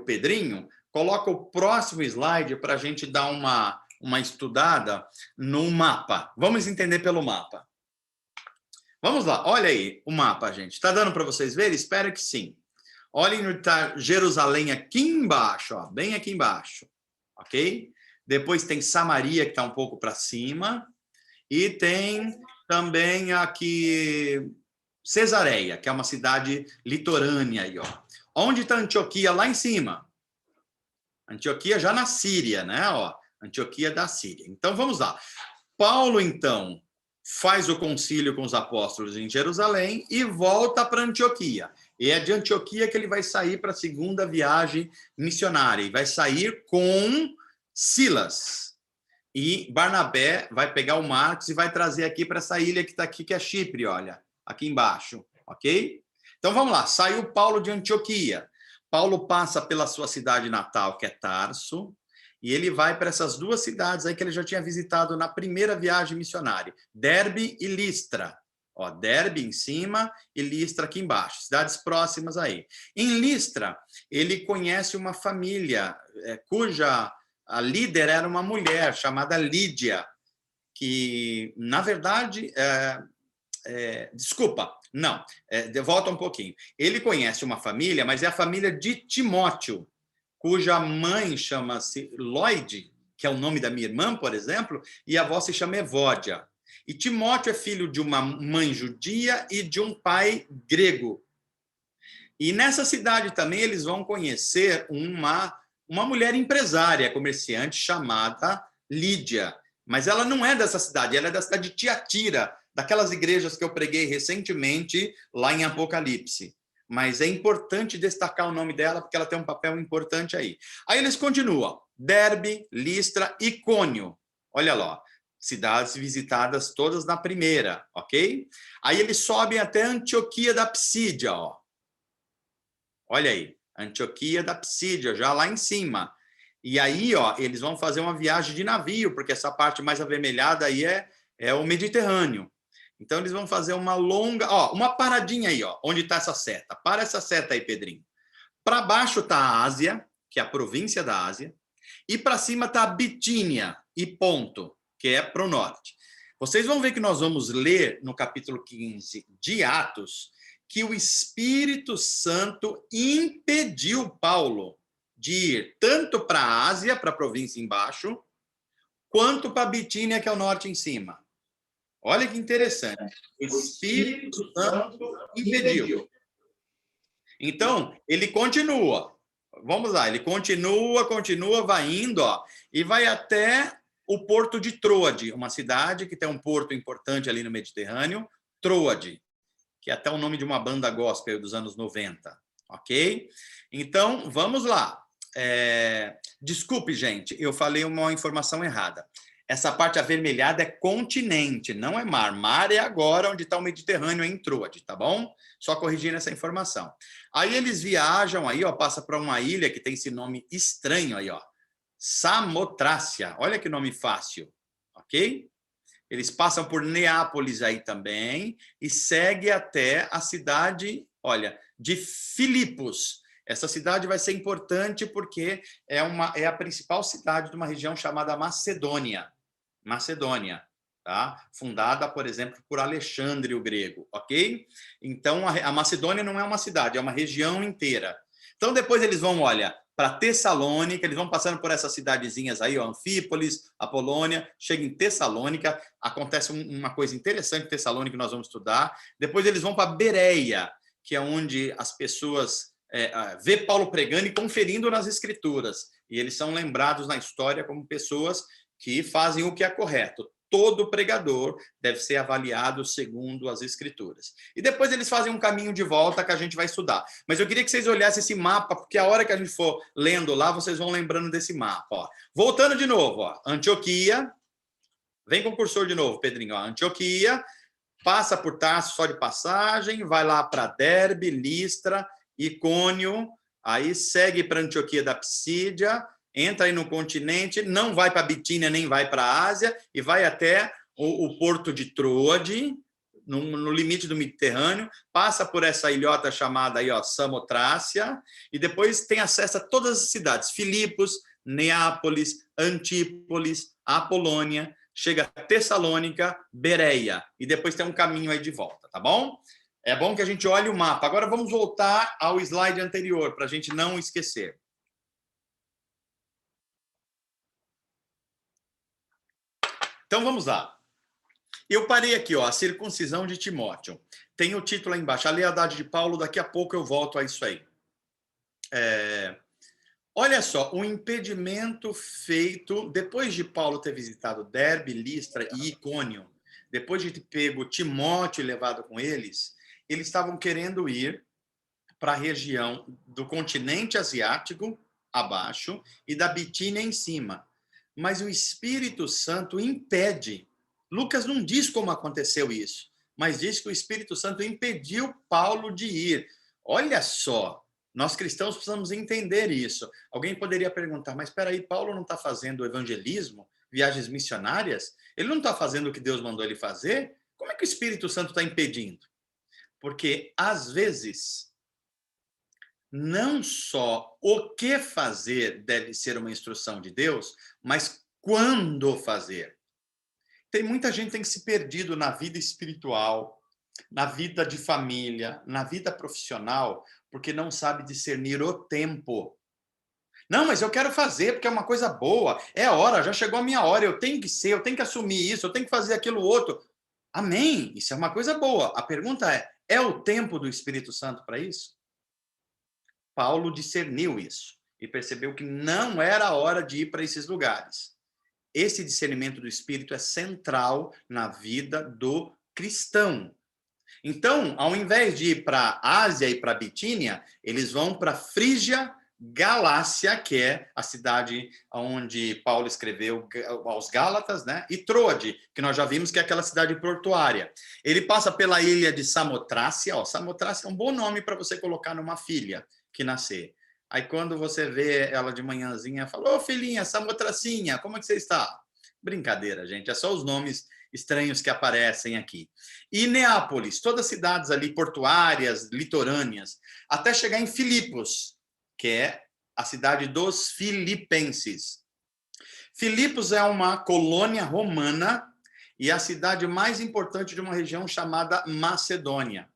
Pedrinho coloque o próximo slide para a gente dar uma estudada no mapa. Vamos entender pelo mapa. Vamos lá, olha aí o mapa, gente. Está dando para vocês verem? Espero que sim. Olhem onde está Jerusalém aqui embaixo, ó, bem aqui embaixo, ok? Depois tem Samaria, que está um pouco para cima, e tem também aqui Cesareia, que é uma cidade litorânea aí, ó. Onde está Antioquia? Lá em cima. Antioquia já na Síria, né? Ó, Antioquia da Síria. Então, vamos lá. Paulo, então, faz o concílio com os apóstolos em Jerusalém e volta para Antioquia. E é de Antioquia que ele vai sair para a segunda viagem missionária. E vai sair com Silas. E Barnabé vai pegar o Marcos e vai trazer aqui para essa ilha que está aqui, que é Chipre, olha, aqui embaixo, ok? Então vamos lá, saiu Paulo de Antioquia. Paulo passa pela sua cidade natal, que é Tarso, e ele vai para essas duas cidades aí que ele já tinha visitado na primeira viagem missionária, Derbe e Listra, Ó, Derbe em cima e Listra aqui embaixo, cidades próximas aí. Em Listra, ele conhece uma família cuja a líder era uma mulher chamada Lídia, que, na verdade, desculpa, não, volta um pouquinho. Ele conhece uma família, mas é a família de Timóteo, cuja mãe chama-se Lloyd, que é o nome da minha irmã, por exemplo, e a avó se chama Evódia. E Timóteo é filho de uma mãe judia e de um pai grego. E nessa cidade também eles vão conhecer uma mulher empresária, comerciante, chamada Lídia. Mas ela não é dessa cidade, ela é da cidade de Tiatira, daquelas igrejas que eu preguei recentemente lá em Apocalipse. Mas é importante destacar o nome dela, porque ela tem um papel importante aí. Aí eles continuam. Derbe, Listra, Icônio. Olha lá, cidades visitadas todas na primeira, ok? Aí eles sobem até Antioquia da Psídia, ó. Olha aí, Antioquia da Psídia, já lá em cima. E aí, ó, eles vão fazer uma viagem de navio, porque essa parte mais avermelhada aí é o Mediterrâneo. Então, eles vão fazer uma longa... Ó, uma paradinha aí, ó, onde está essa seta. Para essa seta aí, Pedrinho. Para baixo está a Ásia, que é a província da Ásia. E para cima está a Bitínia e Ponto, que é para o norte. Vocês vão ver que nós vamos ler no capítulo 15 de Atos que o Espírito Santo impediu Paulo de ir tanto para a Ásia, para a província embaixo, quanto para a Bitínia, que é o norte em cima. Olha que interessante. O Espírito Santo impediu. Então, ele continua. Vamos lá, ele continua, vai indo, ó, e vai até o porto de Troade, uma cidade que tem um porto importante ali no Mediterrâneo, Troade, que é até o nome de uma banda gospel dos anos 90, ok? Então, vamos lá. Desculpe, gente, eu falei uma informação errada. Essa parte avermelhada é continente, não é mar. Mar é agora onde está o Mediterrâneo, em Troade, tá bom? Só corrigindo essa informação. Aí eles viajam, aí, ó, passa para uma ilha que tem esse nome estranho aí, ó. Samotrácia. Olha que nome fácil, ok? Eles passam por Neápolis aí também e segue até a cidade, olha, de Filipos. Essa cidade vai ser importante porque é a principal cidade de uma região chamada Macedônia. Macedônia, tá? Fundada, por exemplo, por Alexandre o Grego, ok? Então, a Macedônia não é uma cidade, é uma região inteira. Então, depois eles vão, olha, para Tessalônica, eles vão passando por essas cidadezinhas aí, ó, Anfípolis, Apolônia, chega em Tessalônica, acontece uma coisa interessante em Tessalônica que nós vamos estudar. Depois eles vão para Bereia, que é onde as pessoas vê Paulo pregando e conferindo nas escrituras. E eles são lembrados na história como pessoas que fazem o que é correto. Todo pregador deve ser avaliado segundo as escrituras. E depois eles fazem um caminho de volta que a gente vai estudar. Mas eu queria que vocês olhassem esse mapa, porque a hora que a gente for lendo lá, vocês vão lembrando desse mapa. Ó. Voltando de novo, ó. Antioquia. Vem com o cursor de novo, Pedrinho. Ó. Antioquia, passa por Tarso só de passagem, vai lá para Derbe, Listra, Icônio, aí segue para Antioquia da Psídia, entra aí no continente, não vai para Bitínia nem vai para a Ásia, e vai até o porto de Troade, no limite do Mediterrâneo, passa por essa ilhota chamada aí, ó, Samotrácia, e depois tem acesso a todas as cidades, Filipos, Neápolis, Antípolis, Apolônia, chega a Tessalônica, Bereia, e depois tem um caminho aí de volta, tá bom? É bom que a gente olhe o mapa. Agora vamos voltar ao slide anterior, para a gente não esquecer. Então, vamos lá. Eu parei aqui, ó, a circuncisão de Timóteo. Tem o título aí embaixo, a lealdade de Paulo, daqui a pouco eu volto a isso aí. Olha só, o impedimento feito, depois de Paulo ter visitado Derbe, Listra e Icônio, depois de ter pego Timóteo e levado com eles estavam querendo ir para a região do continente asiático, abaixo, e da Bitínia em cima. Mas o Espírito Santo impede. Lucas não diz como aconteceu isso, mas diz que o Espírito Santo impediu Paulo de ir. Olha só, nós cristãos precisamos entender isso. Alguém poderia perguntar, mas espera aí, Paulo não está fazendo evangelismo, viagens missionárias? Ele não está fazendo o que Deus mandou ele fazer? Como é que o Espírito Santo está impedindo? Porque, às vezes, não só o que fazer deve ser uma instrução de Deus, mas quando fazer. Tem muita gente que tem se perdido na vida espiritual, na vida de família, na vida profissional, porque não sabe discernir o tempo. Não, mas eu quero fazer porque é uma coisa boa. É a hora, já chegou a minha hora, eu tenho que ser, eu tenho que assumir isso, eu tenho que fazer aquilo outro. Amém, isso é uma coisa boa. A pergunta é o tempo do Espírito Santo para isso? Paulo discerniu isso e percebeu que não era a hora de ir para esses lugares. Esse discernimento do Espírito é central na vida do cristão. Então, ao invés de ir para a Ásia e para a Bitínia, eles vão para Frígia, Galácia, que é a cidade onde Paulo escreveu aos Gálatas, né? E Troade, que nós já vimos que é aquela cidade portuária. Ele passa pela ilha de Samotrácia. Samotrácia é um bom nome para você colocar numa filha que nascer. Aí quando você vê ela de manhãzinha, fala: ô filhinha, Samotracinha, como é que você está? Brincadeira, gente, é só os nomes estranhos que aparecem aqui. E Neápolis, todas as cidades ali portuárias, litorâneas, até chegar em Filipos, que é a cidade dos filipenses. Filipos é uma colônia romana e a cidade mais importante de uma região chamada Macedônia.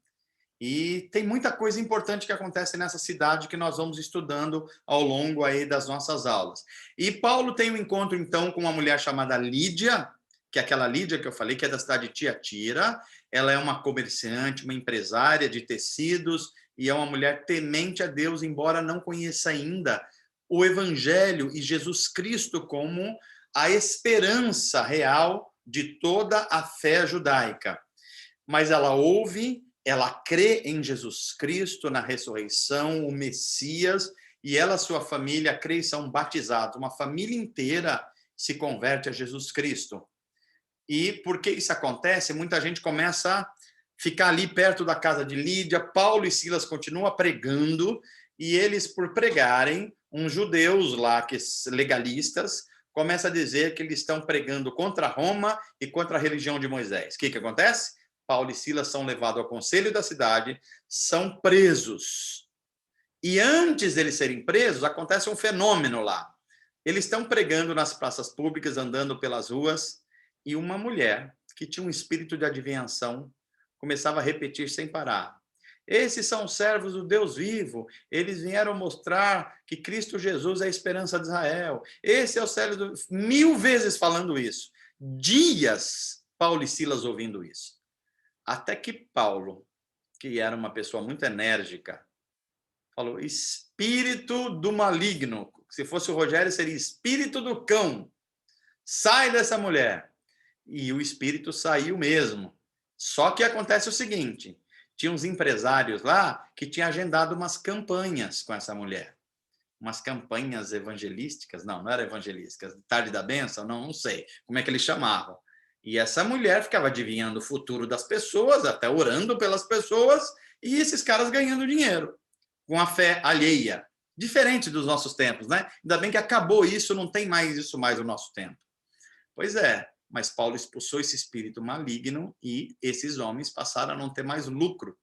E tem muita coisa importante que acontece nessa cidade que nós vamos estudando ao longo aí das nossas aulas. E Paulo tem um encontro, então, com uma mulher chamada Lídia, que é aquela Lídia que eu falei, que é da cidade de Tiatira. Ela é uma comerciante, uma empresária de tecidos e é uma mulher temente a Deus, embora não conheça ainda o Evangelho e Jesus Cristo como a esperança real de toda a fé judaica. Mas ela ouve, ela crê em Jesus Cristo, na ressurreição, o Messias, e ela e sua família crê e são batizados. Uma família inteira se converte a Jesus Cristo. E porque isso acontece, muita gente começa a ficar ali perto da casa de Lídia. Paulo e Silas continuam pregando, e eles, por pregarem, uns judeus lá, que legalistas, começam a dizer que eles estão pregando contra Roma e contra a religião de Moisés. O que acontece? Paulo e Silas são levados ao conselho da cidade, são presos. E antes deles serem presos, acontece um fenômeno lá. Eles estão pregando nas praças públicas, andando pelas ruas, e uma mulher que tinha um espírito de adivinhação começava a repetir sem parar: esses são servos do Deus vivo, eles vieram mostrar que Cristo Jesus é a esperança de Israel. Esse é o servo do... 1000 vezes falando isso. Dias, Paulo e Silas ouvindo isso. Até que Paulo, que era uma pessoa muito enérgica, falou: espírito do maligno. Se fosse o Rogério, seria espírito do cão. Sai dessa mulher. E o espírito saiu mesmo. Só que acontece o seguinte: tinha uns empresários lá que tinham agendado umas campanhas com essa mulher. Umas campanhas evangelísticas. Não era evangelísticas. Tarde da Bênção? Não sei como é que eles chamavam. E essa mulher ficava adivinhando o futuro das pessoas, até orando pelas pessoas, e esses caras ganhando dinheiro com a fé alheia. Diferente dos nossos tempos, né? Ainda bem que acabou isso, não tem mais isso mais no nosso tempo. Pois é, mas Paulo expulsou esse espírito maligno e esses homens passaram a não ter mais lucro.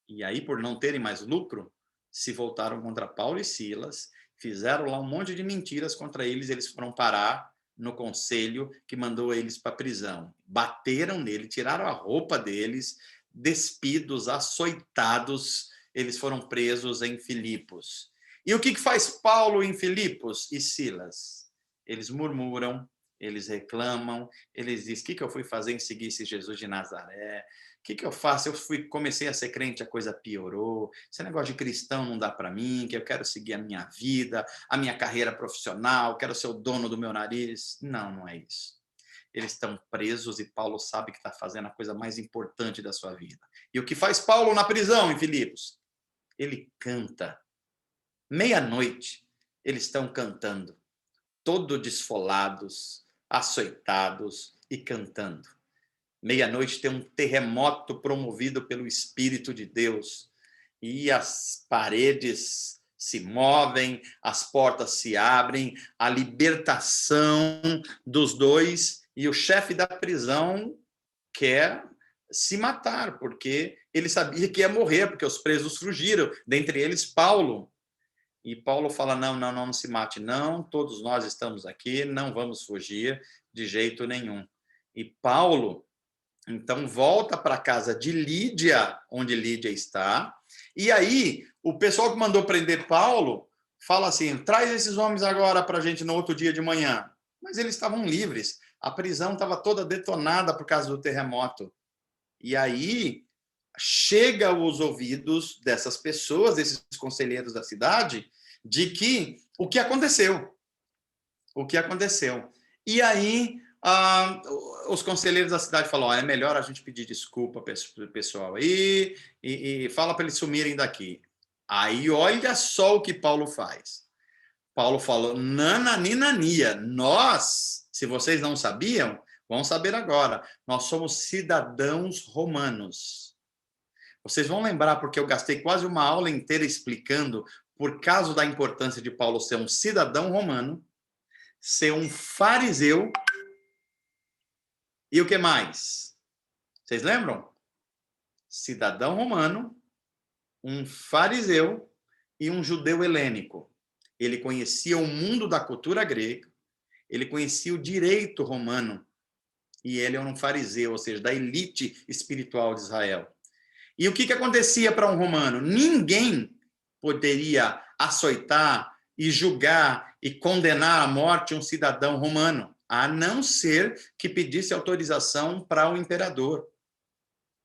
E aí, por não terem mais lucro, se voltaram contra Paulo e Silas, fizeram lá um monte de mentiras contra eles, eles foram parar no conselho que mandou eles para a prisão. Bateram nele, tiraram a roupa deles, despidos, açoitados, eles foram presos em Filipos. E o que faz Paulo em Filipos e Silas? Eles murmuram, eles reclamam, eles dizem: o que eu fui fazer em seguir esse Jesus de Nazaré? O que eu faço? Comecei a ser crente, a coisa piorou. Esse negócio de cristão não dá para mim, que eu quero seguir a minha vida, a minha carreira profissional, quero ser o dono do meu nariz. Não, não é isso. Eles estão presos e Paulo sabe que está fazendo a coisa mais importante da sua vida. E o que faz Paulo na prisão, em Filipos? Ele canta. Meia-noite, eles estão cantando, todo desfolados, açoitados e cantando. Meia-noite tem um terremoto promovido pelo Espírito de Deus e as paredes se movem, as portas se abrem, a libertação dos dois, e o chefe da prisão quer se matar, porque ele sabia que ia morrer, porque os presos fugiram, dentre eles Paulo. E Paulo fala, não se mate, não, todos nós estamos aqui, não vamos fugir de jeito nenhum. E Paulo, então, volta para a casa de Lídia, onde Lídia está, e aí o pessoal que mandou prender Paulo fala assim, traz esses homens agora para a gente no outro dia de manhã. Mas eles estavam livres, a prisão estava toda detonada por causa do terremoto. E aí chega aos ouvidos dessas pessoas, desses conselheiros da cidade, de que o que aconteceu. E aí os conselheiros da cidade falam, é melhor a gente pedir desculpa para o pessoal aí e fala para eles sumirem daqui. Aí olha só o que Paulo faz. Paulo falou, nananina, nós, se vocês não sabiam, vão saber agora, nós somos cidadãos romanos. Vocês vão lembrar, porque eu gastei quase uma aula inteira explicando, por causa da importância de Paulo ser um cidadão romano, ser um fariseu, e o que mais? Vocês lembram? Cidadão romano, um fariseu e um judeu helênico. Ele conhecia o mundo da cultura grega, ele conhecia o direito romano, e ele era um fariseu, ou seja, da elite espiritual de Israel. E o que acontecia para um romano? Ninguém poderia açoitar e julgar e condenar à morte um cidadão romano, a não ser que pedisse autorização para o imperador.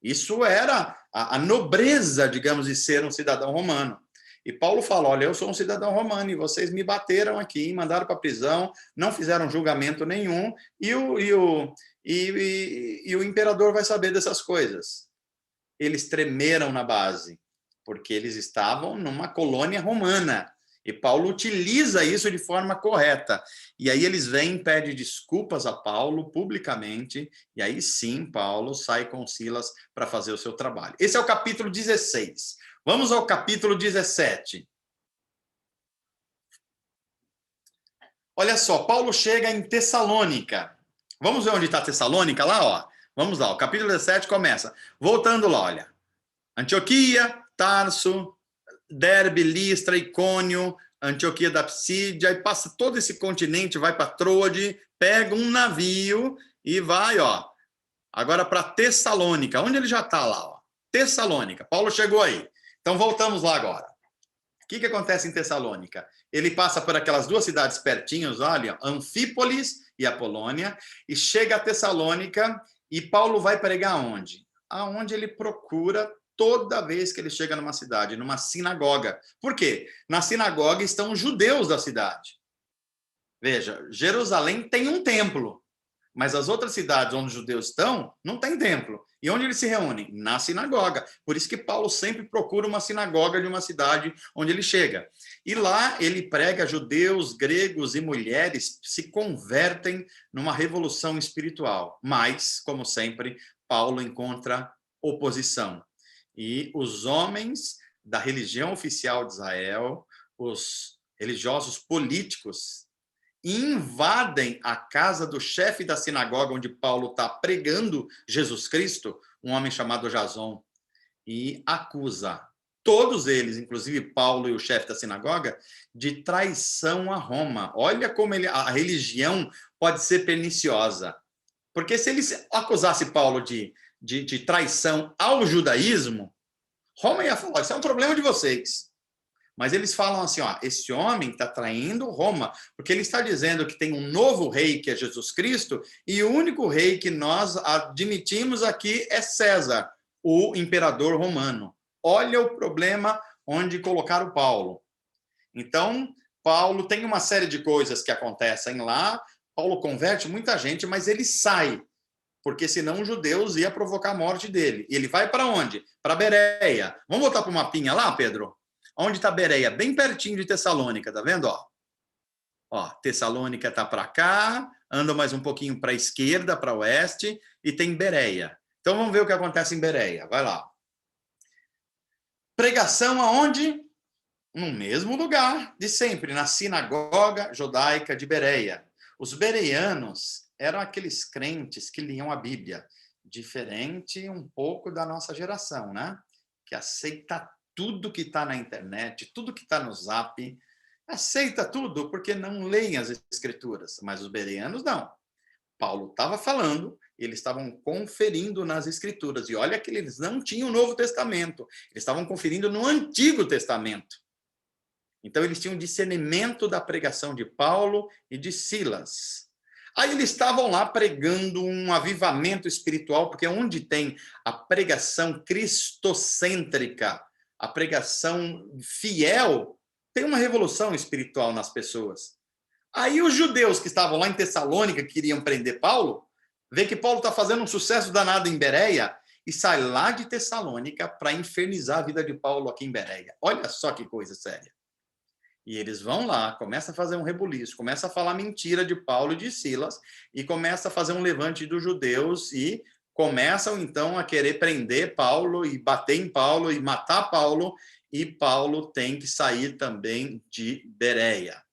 Isso era a nobreza, digamos, de ser um cidadão romano. E Paulo fala, olha, eu sou um cidadão romano e vocês me bateram aqui, mandaram para a prisão, não fizeram julgamento nenhum e o imperador vai saber dessas coisas. Eles tremeram na base, porque eles estavam numa colônia romana. E Paulo utiliza isso de forma correta. E aí eles vêm e pedem desculpas a Paulo publicamente, e aí sim Paulo sai com Silas para fazer o seu trabalho. Esse é o capítulo 16. Vamos ao capítulo 17. Olha só, Paulo chega em Tessalônica. Vamos ver onde está Tessalônica lá, ó. Vamos lá, o capítulo 17 começa. Voltando lá, olha. Antioquia, Tarso, Derbe, Listra, Icônio, Antioquia da Psídia, e passa todo esse continente, vai para Troade, pega um navio e vai, ó, agora para Tessalônica. Onde ele já está lá, ó? Tessalônica. Paulo chegou aí. Então voltamos lá agora. O que acontece em Tessalônica? Ele passa por aquelas duas cidades pertinhas, olha, Anfípolis e Apolônia, e chega a Tessalônica, e Paulo vai pregar onde? Aonde ele procura toda vez que ele chega numa cidade, numa sinagoga. Por quê? Na sinagoga estão os judeus da cidade. Veja, Jerusalém tem um templo, mas as outras cidades onde os judeus estão, não tem templo. E onde eles se reúnem? Na sinagoga. Por isso que Paulo sempre procura uma sinagoga de uma cidade onde ele chega. E lá ele prega, judeus, gregos e mulheres se convertem numa revolução espiritual. Mas, como sempre, Paulo encontra oposição. E os homens da religião oficial de Israel, os religiosos políticos, invadem a casa do chefe da sinagoga onde Paulo está pregando Jesus Cristo, um homem chamado Jason, e acusa todos eles, inclusive Paulo e o chefe da sinagoga, de traição a Roma. Olha como a religião pode ser perniciosa. Porque se eles acusassem Paulo de traição ao judaísmo, Roma ia falar, isso é um problema de vocês. Mas eles falam assim, ó, esse homem está traindo Roma, porque ele está dizendo que tem um novo rei, que é Jesus Cristo, e o único rei que nós admitimos aqui é César, o imperador romano. Olha o problema onde colocaram Paulo. Então, Paulo tem uma série de coisas que acontecem lá, Paulo converte muita gente, mas ele sai, porque senão os judeus iam provocar a morte dele. E ele vai para onde? Para Bereia. Vamos voltar para o mapinha lá, Pedro? Onde está Bereia? Bem pertinho de Tessalônica, tá vendo? Ó, Tessalônica está para cá, anda mais um pouquinho para a esquerda, para o oeste, e tem Bereia. Então vamos ver o que acontece em Bereia. Vai lá. Pregação aonde? No mesmo lugar de sempre, na sinagoga judaica de Bereia. Os bereanos eram aqueles crentes que liam a Bíblia Diferente um pouco da nossa geração, né? Que aceita tudo que está na internet, tudo que está no Zap, aceita tudo porque não leem as escrituras, mas os bereanos não. Paulo estava falando, eles estavam conferindo nas escrituras, e olha que eles não tinham o Novo Testamento, eles estavam conferindo no Antigo Testamento. Então eles tinham discernimento da pregação de Paulo e de Silas. Aí eles estavam lá pregando um avivamento espiritual, porque onde tem a pregação cristocêntrica, a pregação fiel, tem uma revolução espiritual nas pessoas. Aí os judeus que estavam lá em Tessalônica, que queriam prender Paulo, vê que Paulo está fazendo um sucesso danado em Bereia e sai lá de Tessalônica para infernizar a vida de Paulo aqui em Bereia. Olha só que coisa séria. E eles vão lá, começa a fazer um rebuliço, começa a falar mentira de Paulo e de Silas, e começa a fazer um levante dos judeus, e começam então a querer prender Paulo, e bater em Paulo, e matar Paulo, e Paulo tem que sair também de Bereia,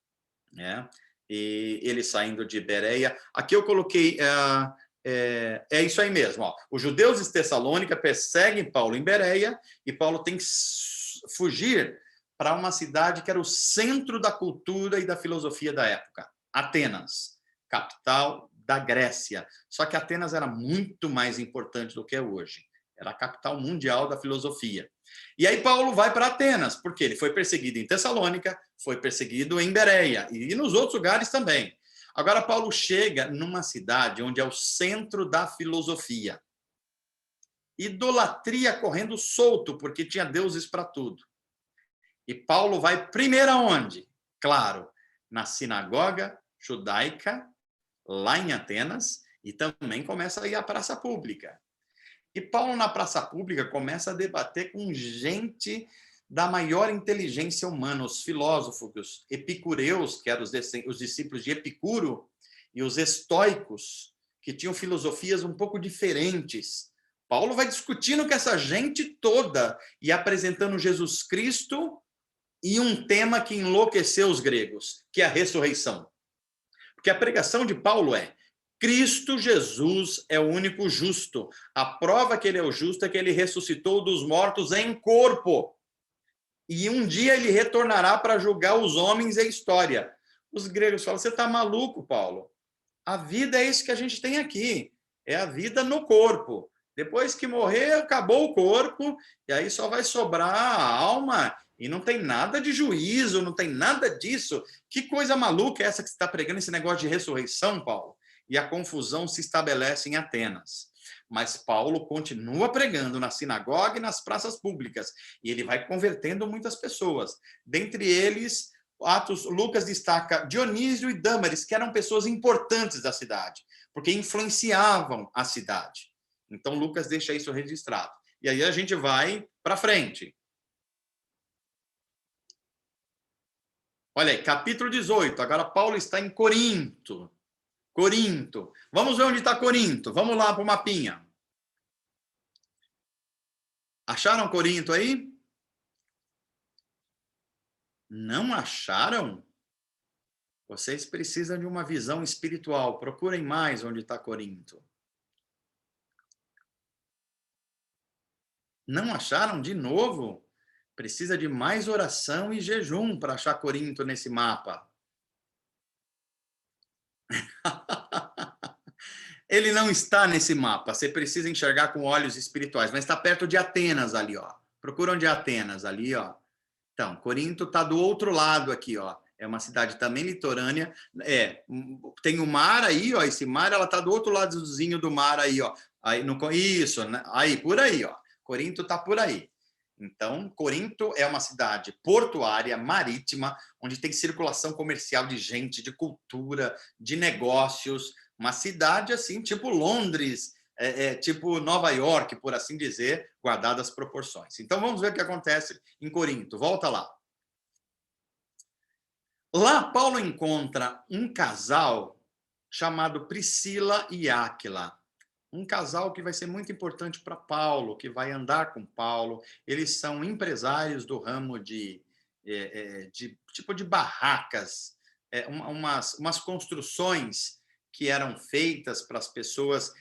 né? E ele saindo de Bereia, aqui eu coloquei, é isso aí mesmo, ó. Os judeus de Tessalônica perseguem Paulo em Bereia, e Paulo tem que fugir para uma cidade que era o centro da cultura e da filosofia da época, Atenas, capital da Grécia. Só que Atenas era muito mais importante do que é hoje. Era a capital mundial da filosofia. E aí Paulo vai para Atenas, porque ele foi perseguido em Tessalônica, foi perseguido em Bereia e nos outros lugares também. Agora Paulo chega numa cidade onde é o centro da filosofia. Idolatria correndo solto, porque tinha deuses para tudo. E Paulo vai primeiro aonde? Claro, na sinagoga judaica, lá em Atenas, e também começa a ir à praça pública. E Paulo, na praça pública, começa a debater com gente da maior inteligência humana, os filósofos, os epicureus, que eram os discípulos de Epicuro, e os estoicos, que tinham filosofias um pouco diferentes. Paulo vai discutindo com essa gente toda e apresentando Jesus Cristo e um tema que enlouqueceu os gregos, que é a ressurreição. Porque a pregação de Paulo é: Cristo Jesus é o único justo. A prova que ele é o justo é que ele ressuscitou dos mortos em corpo. E um dia ele retornará para julgar os homens e a história. Os gregos falam: você está maluco, Paulo? A vida é isso que a gente tem aqui. É a vida no corpo. Depois que morrer, acabou o corpo, e aí só vai sobrar a alma. E não tem nada de juízo, não tem nada disso. Que coisa maluca é essa que você está pregando, esse negócio de ressurreição, Paulo? E a confusão se estabelece em Atenas. Mas Paulo continua pregando na sinagoga e nas praças públicas. E ele vai convertendo muitas pessoas. Dentre eles, Atos, Lucas destaca Dionísio e Dâmaris, que eram pessoas importantes da cidade, porque influenciavam a cidade. Então, Lucas deixa isso registrado. E aí a gente vai para frente. Olha aí, capítulo 18. Agora Paulo está em Corinto. Corinto. Vamos ver onde está Corinto. Vamos lá para o mapinha. Acharam Corinto aí? Não acharam? Vocês precisam de uma visão espiritual. Procurem mais onde está Corinto. Não acharam de novo? Precisa de mais oração e jejum para achar Corinto nesse mapa. Ele não está nesse mapa. Você precisa enxergar com olhos espirituais, mas está perto de Atenas ali, ó. Procura onde é Atenas ali, ó. Então, Corinto está do outro lado aqui, ó. É uma cidade também litorânea. Tem o mar aí, ó. Esse mar, ela está do outro ladozinho do mar aí, ó. Aí, isso, né? Aí, por aí, ó. Corinto está por aí. Então, Corinto é uma cidade portuária, marítima, onde tem circulação comercial de gente, de cultura, de negócios. Uma cidade assim, tipo Londres, tipo Nova York, por assim dizer, guardadas as proporções. Então, vamos ver o que acontece em Corinto. Volta lá. Lá, Paulo encontra um casal chamado Priscila e Áquila. Um casal que vai ser muito importante para Paulo, que vai andar com Paulo. Eles são empresários do ramo de tipo de barracas, umas construções que eram feitas para as pessoas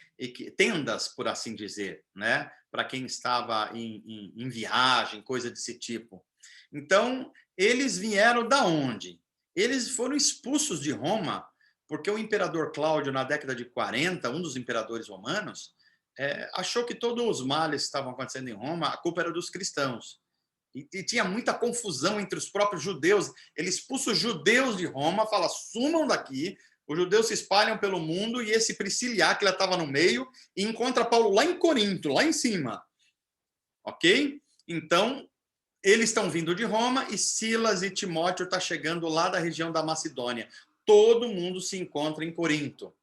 tendas, por assim dizer, né? Para quem estava em viagem, coisa desse tipo. Então, eles vieram da onde? Eles foram expulsos de Roma, porque o imperador Cláudio, na década de 40, um dos imperadores romanos, achou que todos os males que estavam acontecendo em Roma, a culpa era dos cristãos. E tinha muita confusão entre os próprios judeus. Ele expulsa os judeus de Roma, fala, sumam daqui. Os judeus se espalham pelo mundo e esse Prisciliar, que ela estava no meio, e encontra Paulo lá em Corinto, lá em cima. Ok? Então, eles estão vindo de Roma e Silas e Timóteo estão chegando lá da região da Macedônia. Todo mundo se encontra em Corinto.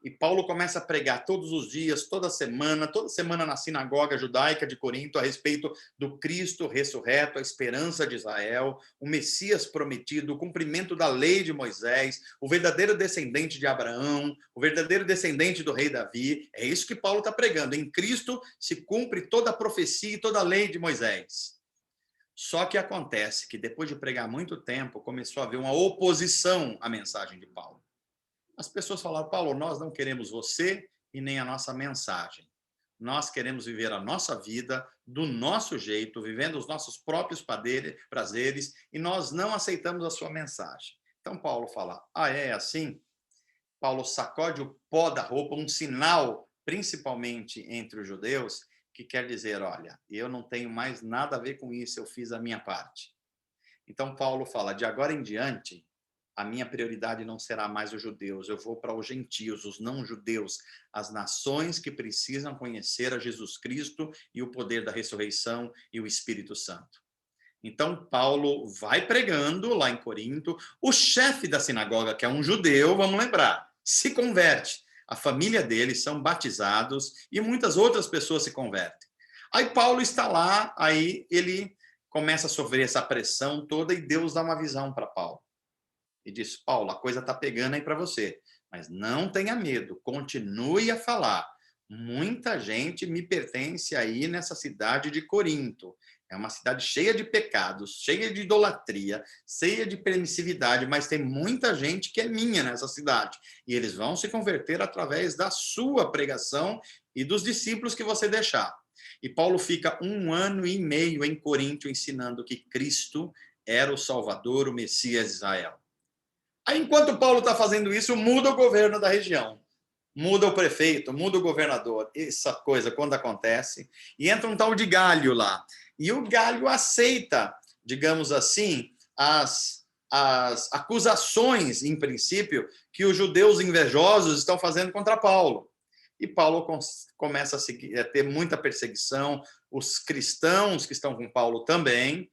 E Paulo começa a pregar todos os dias, toda semana na sinagoga judaica de Corinto, a respeito do Cristo ressurreto, a esperança de Israel, o Messias prometido, o cumprimento da lei de Moisés, o verdadeiro descendente de Abraão, o verdadeiro descendente do rei Davi. É isso que Paulo está pregando. Em Cristo se cumpre toda a profecia e toda a lei de Moisés. Só que acontece que, depois de pregar muito tempo, começou a haver uma oposição à mensagem de Paulo. As pessoas falaram, Paulo, nós não queremos você e nem a nossa mensagem. Nós queremos viver a nossa vida do nosso jeito, vivendo os nossos próprios prazeres, e nós não aceitamos a sua mensagem. Então Paulo fala, é assim? Paulo sacode o pó da roupa, um sinal, principalmente entre os judeus, que quer dizer, olha, eu não tenho mais nada a ver com isso, eu fiz a minha parte. Então Paulo fala, de agora em diante, a minha prioridade não será mais os judeus, eu vou para os gentios, os não-judeus, as nações que precisam conhecer a Jesus Cristo e o poder da ressurreição e o Espírito Santo. Então, Paulo vai pregando lá em Corinto, o chefe da sinagoga, que é um judeu, vamos lembrar, se converte. A família dele são batizados e muitas outras pessoas se convertem. Aí Paulo está lá, aí ele começa a sofrer essa pressão toda e Deus dá uma visão para Paulo. E diz, Paulo, a coisa está pegando aí para você, mas não tenha medo, continue a falar. Muita gente me pertence aí nessa cidade de Corinto. É uma cidade cheia de pecados, cheia de idolatria, cheia de permissividade, mas tem muita gente que é minha nessa cidade. E eles vão se converter através da sua pregação e dos discípulos que você deixar. E Paulo fica 1 ano e meio em Corinto ensinando que Cristo era o Salvador, o Messias de Israel. Aí, enquanto Paulo está fazendo isso, muda o governo da região. Muda o prefeito, muda o governador. Essa coisa, quando acontece, e entra um tal de Galho lá. E o Galho aceita, digamos assim, as acusações, em princípio, que os judeus invejosos estão fazendo contra Paulo. E Paulo começa a ter muita perseguição, os cristãos que estão com Paulo também,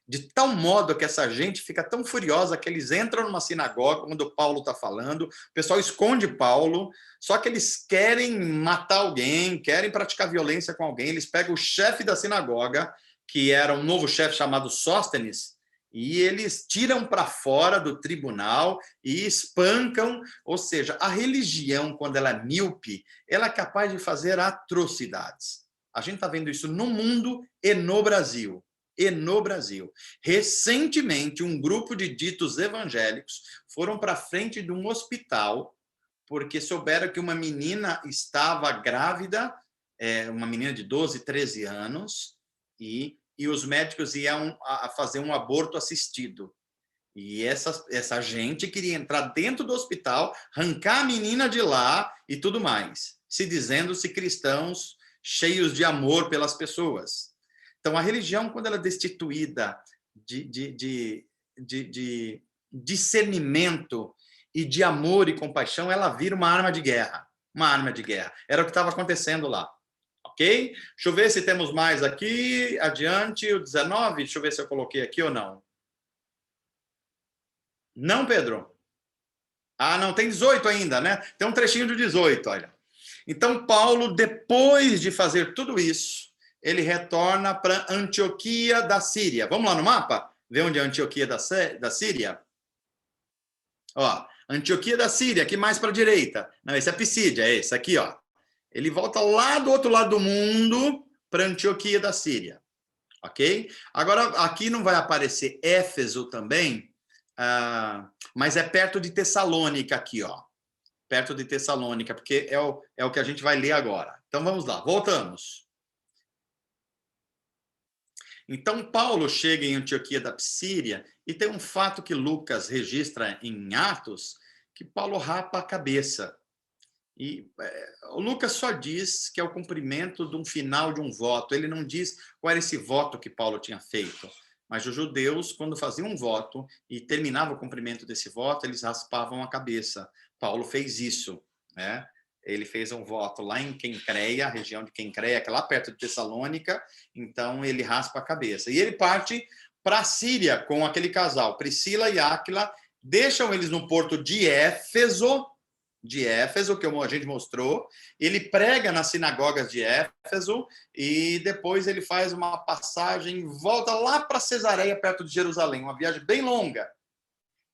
de tal modo que essa gente fica tão furiosa que eles entram numa sinagoga quando Paulo está falando, o pessoal esconde Paulo, só que eles querem matar alguém, querem praticar violência com alguém, eles pegam o chefe da sinagoga, que era um novo chefe chamado Sóstenes, e eles tiram para fora do tribunal e espancam, ou seja, a religião, quando ela é míope, ela é capaz de fazer atrocidades. A gente está vendo isso no mundo e no Brasil. Recentemente, um grupo de ditos evangélicos foram para frente de um hospital porque souberam que uma menina estava grávida, uma menina de 12, 13 anos, e os médicos iam a fazer um aborto assistido. E essa gente queria entrar dentro do hospital, arrancar a menina de lá e tudo mais, se dizendo-se cristãos cheios de amor pelas pessoas. Então, a religião, quando ela é destituída de discernimento e de amor e compaixão, ela vira uma arma de guerra. Uma arma de guerra. Era o que estava acontecendo lá. Ok? Deixa eu ver se temos mais aqui. Adiante, o 19. Deixa eu ver se eu coloquei aqui ou não. Não, Pedro? Ah, não, tem 18 ainda, né? Tem um trechinho de 18, olha. Então, Paulo, depois de fazer tudo isso, ele retorna para Antioquia da Síria. Vamos lá no mapa? Ver onde é Antioquia da Síria? Ó, Antioquia da Síria, aqui mais para a direita. Não, esse é Pisídia, é esse aqui, ó. Ele volta lá do outro lado do mundo para Antioquia da Síria. Ok? Agora, aqui não vai aparecer Éfeso também, mas é perto de Tessalônica aqui, ó. perto de Tessalônica, porque é o que a gente vai ler agora. Então, vamos lá, voltamos. Então, Paulo chega em Antioquia da Psíria e tem um fato que Lucas registra em Atos, que Paulo rapa a cabeça. E o Lucas só diz que é o cumprimento de um final de um voto. Ele não diz qual era esse voto que Paulo tinha feito. Mas os judeus, quando faziam um voto e terminava o cumprimento desse voto, eles raspavam a cabeça. Paulo fez isso, né? Ele fez um voto lá em Quencreia, a região de Quencreia, que é lá perto de Tessalônica, então ele raspa a cabeça. E ele parte para a Síria com aquele casal, Priscila e Áquila, deixam eles no porto de Éfeso, que a gente mostrou, ele prega nas sinagogas de Éfeso e depois ele faz uma passagem, volta lá para Cesareia, perto de Jerusalém, uma viagem bem longa,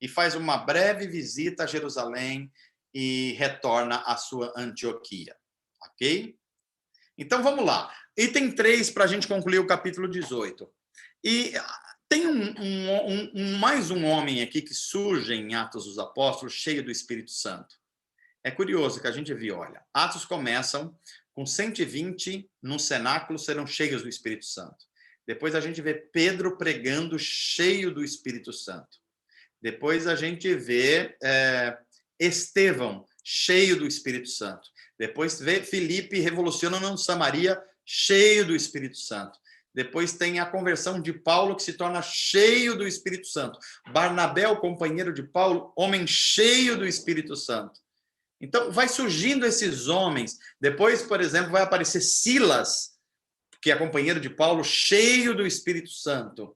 e faz uma breve visita a Jerusalém e retorna à sua Antioquia, ok? Então vamos lá, item 3 para a gente concluir o capítulo 18. E tem mais um homem aqui que surge em Atos dos Apóstolos, cheio do Espírito Santo. É curioso que a gente viu, olha, Atos começam com 120 no cenáculo serão cheios do Espírito Santo. Depois a gente vê Pedro pregando cheio do Espírito Santo. Depois a gente vê Estevão cheio do Espírito Santo. Depois vê Filipe revolucionando Samaria cheio do Espírito Santo. Depois tem a conversão de Paulo, que se torna cheio do Espírito Santo. Barnabé, o companheiro de Paulo, homem cheio do Espírito Santo. Então, vai surgindo esses homens. Depois, por exemplo, vai aparecer Silas, que é companheiro de Paulo, cheio do Espírito Santo.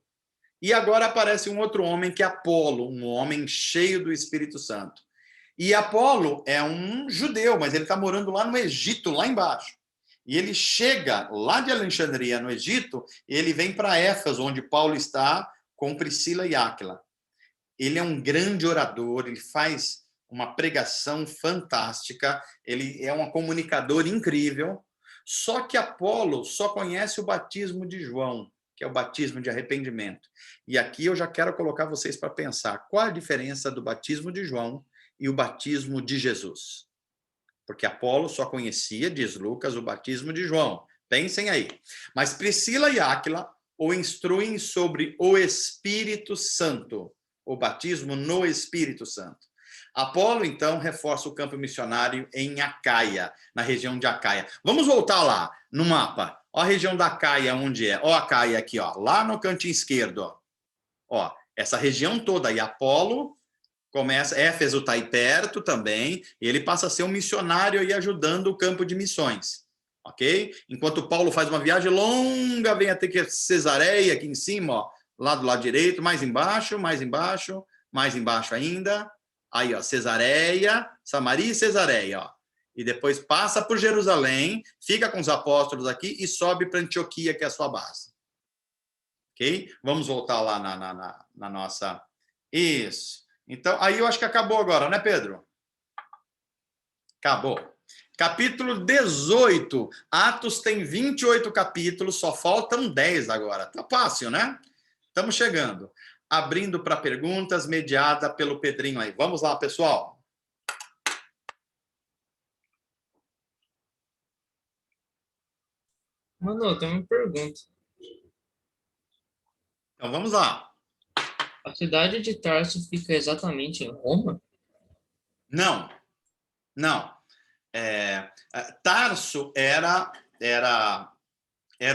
E agora aparece um outro homem, que é Apolo, um homem cheio do Espírito Santo. E Apolo é um judeu, mas ele está morando lá no Egito, lá embaixo. E ele chega lá de Alexandria, no Egito, e ele vem para Éfeso, onde Paulo está com Priscila e Áquila. Ele é um grande orador, ele faz uma pregação fantástica, ele é um comunicador incrível, só que Apolo só conhece o batismo de João, que é o batismo de arrependimento. E aqui eu já quero colocar vocês para pensar qual a diferença do batismo de João e o batismo de Jesus. Porque Apolo só conhecia, diz Lucas, o batismo de João. Pensem aí. Mas Priscila e Áquila o instruem sobre o Espírito Santo, o batismo no Espírito Santo. Apolo, então, reforça o campo missionário em Acaia, na região de Acaia. Vamos voltar lá, no mapa. Ó a região da Acaia, onde é. Ó a Acaia aqui, ó, lá no cantinho esquerdo. Ó, essa região toda. E Apolo começa... Éfeso está aí perto também. E ele passa a ser um missionário aí ajudando o campo de missões. Ok? Enquanto Paulo faz uma viagem longa, vem até que Cesareia, aqui em cima, ó, lá do lado direito, mais embaixo, mais embaixo, mais embaixo ainda... Aí, ó, Cesareia, Samaria e Cesareia, ó. E depois passa por Jerusalém, fica com os apóstolos aqui e sobe para Antioquia, que é a sua base. Ok? Vamos voltar lá na nossa... Isso. Então, aí eu acho que acabou agora, né, Pedro? Acabou. Capítulo 18. Atos tem 28 capítulos, só faltam 10 agora. Tá fácil, né? Estamos chegando. Abrindo para perguntas, mediada pelo Pedrinho aí. Vamos lá, pessoal. Mano, tem uma pergunta. Então, vamos lá. A cidade de Tarso fica exatamente em Roma? Não, não. Tarso era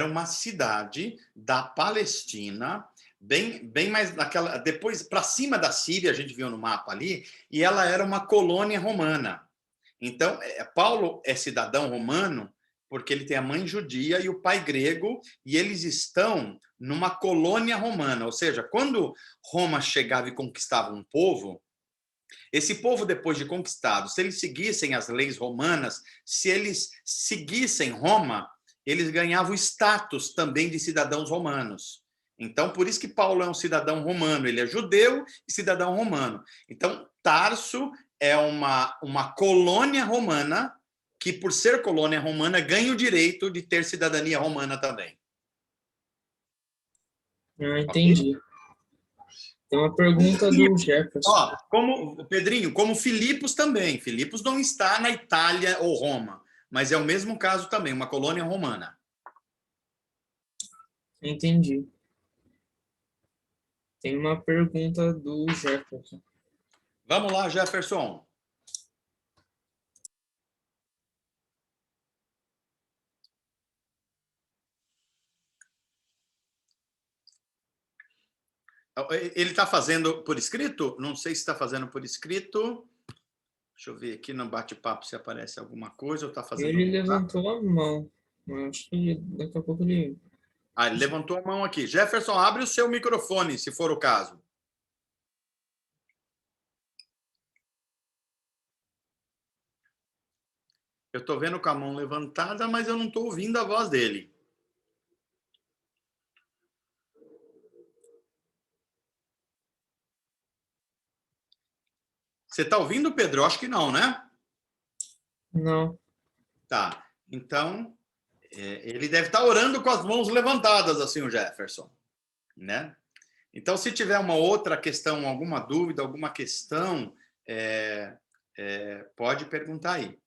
uma cidade da Palestina, bem mais naquela, depois para cima da Síria, a gente viu no mapa ali, e ela era uma colônia romana. Então, Paulo é cidadão romano porque ele tem a mãe judia e o pai grego, e eles estão numa colônia romana, ou seja, quando Roma chegava e conquistava um povo, esse povo, depois de conquistado, se eles seguissem as leis romanas, se eles seguissem Roma, eles ganhavam status também de cidadãos romanos. Então, por isso que Paulo é um cidadão romano, ele é judeu e cidadão romano. Então, Tarso é uma colônia romana que, por ser colônia romana, ganha o direito de ter cidadania romana também. Entendi. Tem uma pergunta do Jefferson. Ó, como, Pedrinho, como Filipos também. Filipos não está na Itália ou Roma, mas é o mesmo caso também, uma colônia romana. Entendi. Tem uma pergunta do Jefferson. Vamos lá, Jefferson. Ele está fazendo por escrito? Não sei se está fazendo por escrito. Deixa eu ver aqui no bate-papo se aparece alguma coisa ou está fazendo. Ele levantou a mão. Acho que daqui a pouco ele... Ah, ele levantou a mão aqui. Jefferson, abre o seu microfone, se for o caso. Eu estou vendo com a mão levantada, mas eu não estou ouvindo a voz dele. Você está ouvindo, Pedro? Eu acho que não, né? Não. Tá. Então, ele deve estar orando com as mãos levantadas, assim, o Jefferson, né? Então, se tiver uma outra questão, alguma dúvida, alguma questão, pode perguntar aí.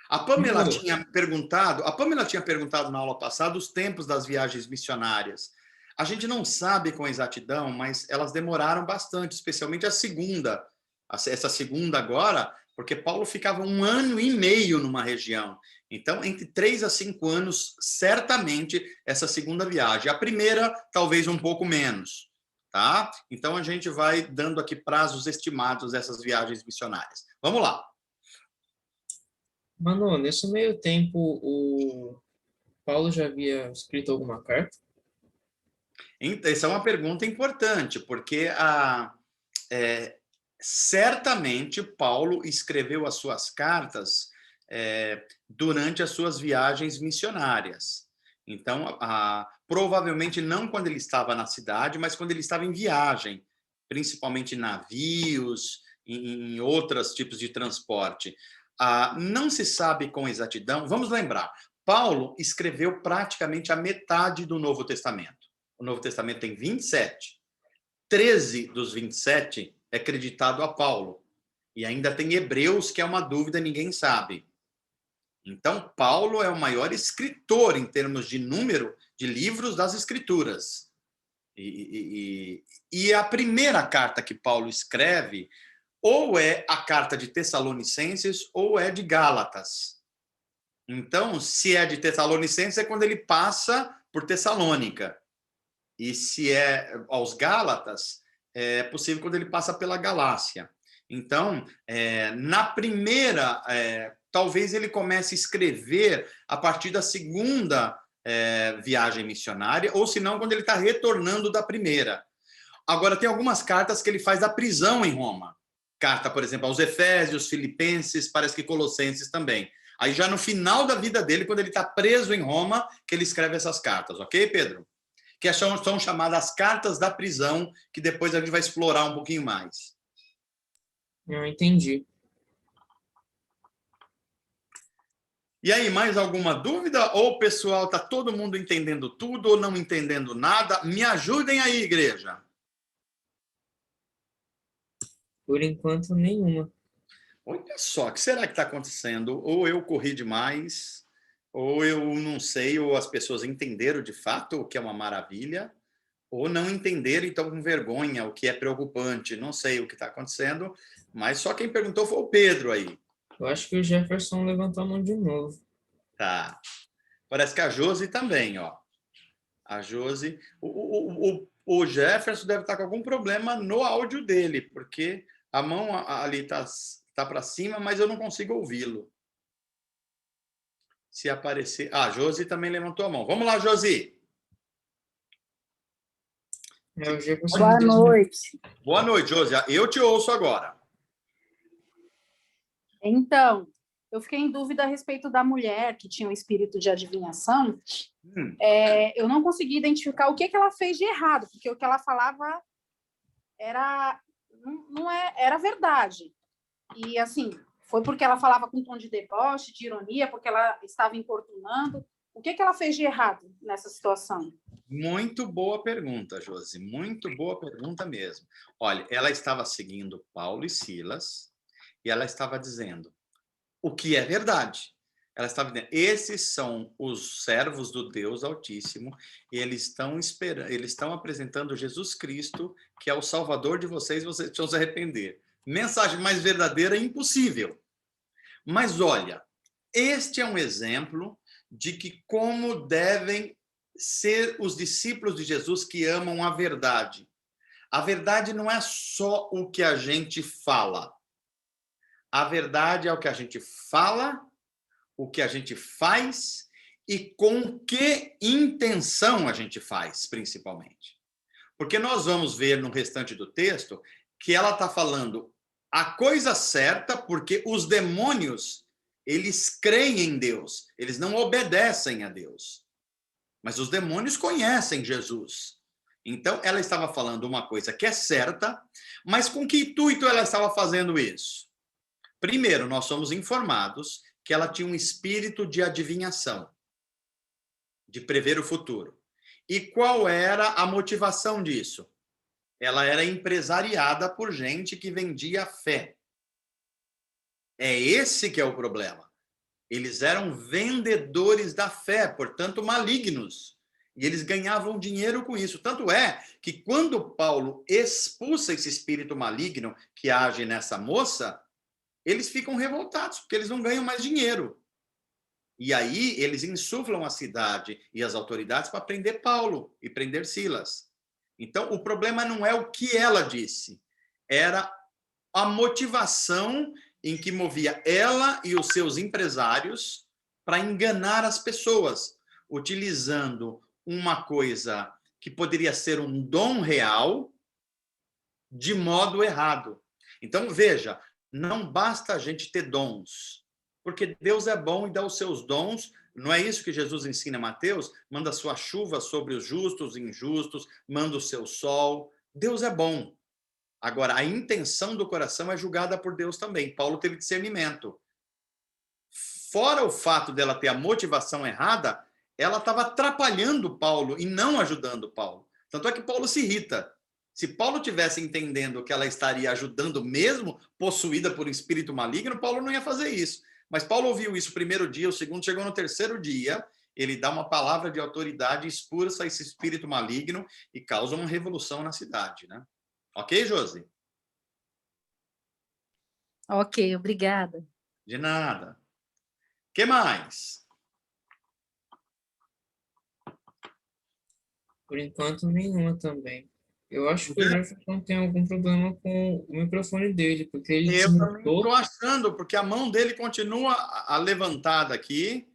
A Pamela tinha perguntado na aula passada os tempos das viagens missionárias. A gente não sabe com exatidão, mas elas demoraram bastante, especialmente a segunda. Essa segunda agora, porque Paulo ficava 1 ano e meio numa região. Então, entre 3 a 5 anos, certamente, essa segunda viagem. A primeira, talvez um pouco menos. Tá? Então, a gente vai dando aqui prazos estimados dessas viagens missionárias. Vamos lá. Mano, nesse meio tempo, o Paulo já havia escrito alguma carta? Essa é uma pergunta importante, porque certamente Paulo escreveu as suas cartas durante as suas viagens missionárias. Então, provavelmente não quando ele estava na cidade, mas quando ele estava em viagem, principalmente em navios, em outros tipos de transporte. Não se sabe com exatidão. Vamos lembrar, Paulo escreveu praticamente a metade do Novo Testamento. O Novo Testamento tem 27. 13 dos 27 é acreditado a Paulo. E ainda tem Hebreus, que é uma dúvida, ninguém sabe. Então, Paulo é o maior escritor em termos de número de livros das Escrituras. E a primeira carta que Paulo escreve ou é a carta de Tessalonicenses ou é de Gálatas. Então, se é de Tessalonicenses, é quando ele passa por Tessalônica. E se é aos Gálatas, é possível quando ele passa pela Galácia. Então, na primeira, talvez ele comece a escrever a partir da segunda viagem missionária, ou se não, quando ele está retornando da primeira. Agora, tem algumas cartas que ele faz da prisão em Roma. Carta, por exemplo, aos Efésios, Filipenses, parece que Colossenses também. Aí já no final da vida dele, quando ele está preso em Roma, que ele escreve essas cartas, ok, Pedro? Que são chamadas cartas da prisão, que depois a gente vai explorar um pouquinho mais. Eu entendi. E aí, mais alguma dúvida? Ou o pessoal está todo mundo entendendo tudo ou não entendendo nada? Me ajudem aí, igreja. Por enquanto, nenhuma. Olha só, o que será que está acontecendo? Ou eu corri demais, ou eu não sei, ou as pessoas entenderam de fato, o que é uma maravilha, ou não entenderam e estão com vergonha, o que é preocupante. Não sei o que está acontecendo, mas só quem perguntou foi o Pedro aí. Eu acho que o Jefferson levantou a mão de novo. Tá. Parece que a Josi também, ó. A Josi... O Jefferson deve estar com algum problema no áudio dele, porque a mão ali tá para cima, mas eu não consigo ouvi-lo. Se aparecer... a Josi também levantou a mão. Vamos lá, Josi. O Jefferson Boa noite. Boa noite, Josi. Eu te ouço agora. Então, eu fiquei em dúvida a respeito da mulher que tinha um espírito de adivinhação. Eu não consegui identificar o que ela fez de errado, porque o que ela falava era verdade. E, assim, foi porque ela falava com um tom de deboche, de ironia, porque ela estava importunando. O que ela fez de errado nessa situação? Muito boa pergunta, Josi. Muito boa pergunta mesmo. Olha, ela estava seguindo Paulo e Silas e ela estava dizendo o que é verdade. Ela estava dizendo, esses são os servos do Deus Altíssimo e eles estão esperando, eles estão apresentando Jesus Cristo, que é o Salvador de vocês precisam se arrepender. Mensagem mais verdadeira é impossível. Mas olha, este é um exemplo de que como devem ser os discípulos de Jesus que amam a verdade. A verdade não é só o que a gente fala. A verdade é o que a gente fala, o que a gente faz e com que intenção a gente faz, principalmente. Porque nós vamos ver no restante do texto que ela está falando a coisa certa porque os demônios, eles creem em Deus, eles não obedecem a Deus. Mas os demônios conhecem Jesus. Então, ela estava falando uma coisa que é certa, mas com que intuito ela estava fazendo isso? Primeiro, nós somos informados que ela tinha um espírito de adivinhação, de prever o futuro. E qual era a motivação disso? Ela era empresariada por gente que vendia fé. É esse que é o problema. Eles eram vendedores da fé, portanto malignos. E eles ganhavam dinheiro com isso. Tanto é que quando Paulo expulsa esse espírito maligno que age nessa moça, eles ficam revoltados, porque eles não ganham mais dinheiro. E aí eles insuflam a cidade e as autoridades para prender Paulo e prender Silas. Então, o problema não é o que ela disse, era a motivação em que movia ela e os seus empresários para enganar as pessoas, utilizando uma coisa que poderia ser um dom real de modo errado. Então, veja, não basta a gente ter dons, porque Deus é bom e dá os seus dons. Não é isso que Jesus ensina a Mateus? Manda sua chuva sobre os justos e injustos, manda o seu sol. Deus é bom. Agora, a intenção do coração é julgada por Deus também. Paulo teve discernimento. Fora o fato dela ter a motivação errada, ela estava atrapalhando Paulo e não ajudando Paulo. Tanto é que Paulo se irrita. Se Paulo tivesse entendendo que ela estaria ajudando mesmo, possuída por um espírito maligno, Paulo não ia fazer isso. Mas Paulo ouviu isso o primeiro dia, o segundo, chegou no terceiro dia, ele dá uma palavra de autoridade, expulsa esse espírito maligno e causa uma revolução na cidade, né? Ok, Josi? Ok, obrigada. De nada. O que mais? Por enquanto, nenhuma também. Eu acho que o Jefferson tem algum problema com o microfone dele, porque ele Eu também estou desmutou. achando, porque a mão dele continua levantada aqui.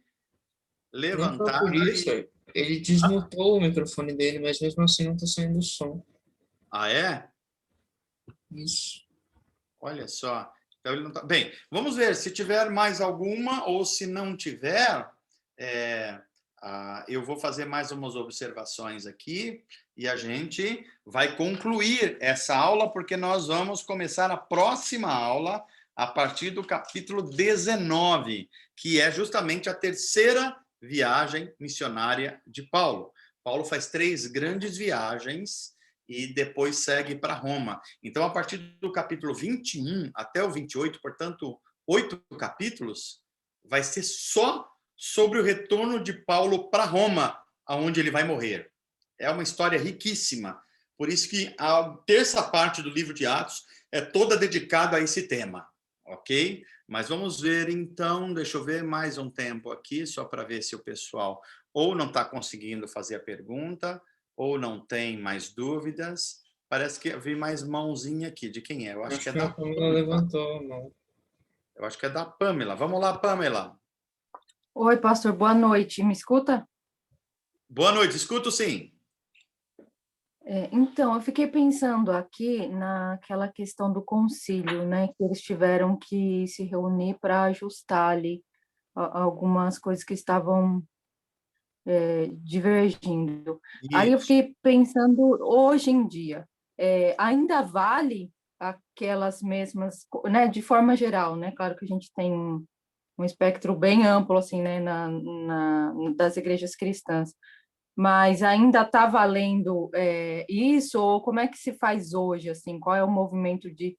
Não só Levantada. por isso, ele desmutou o microfone dele, mas mesmo assim não está saindo som. Ah, é? Isso. Olha só. Então ele não tá... Bem, vamos ver se tiver mais alguma ou se não tiver, eu vou fazer mais umas observações aqui e a gente vai concluir essa aula porque nós vamos começar a próxima aula a partir do capítulo 19, que é justamente a terceira viagem missionária de Paulo. Paulo faz 3 grandes viagens e depois segue para Roma. Então, a partir do capítulo 21 até o 28, portanto, 8 capítulos, vai ser só sobre o retorno de Paulo para Roma, aonde ele vai morrer. É uma história riquíssima. Por isso que a terça parte do livro de Atos é toda dedicada a esse tema, ok? Mas vamos ver, então, deixa eu ver mais um tempo aqui, só para ver se o pessoal ou não está conseguindo fazer a pergunta, ou não tem mais dúvidas. Parece que eu vi mais mãozinha aqui. De quem é? Eu acho que é que da a Pamela levantou a mão. Eu acho que é da Pamela. Vamos lá, Pamela. Oi, pastor, boa noite. Me escuta? Boa noite, escuto sim. Então, eu fiquei pensando aqui naquela questão do concílio, né? Que eles tiveram que se reunir para ajustar ali algumas coisas que estavam divergindo. Aí eu Isso. fiquei pensando, hoje em dia, ainda vale aquelas mesmas, né? De forma geral, né? Claro que a gente tem um espectro bem amplo, assim, né? Das igrejas cristãs. mas ainda está valendo isso, ou como é que se faz hoje, assim, qual é o movimento de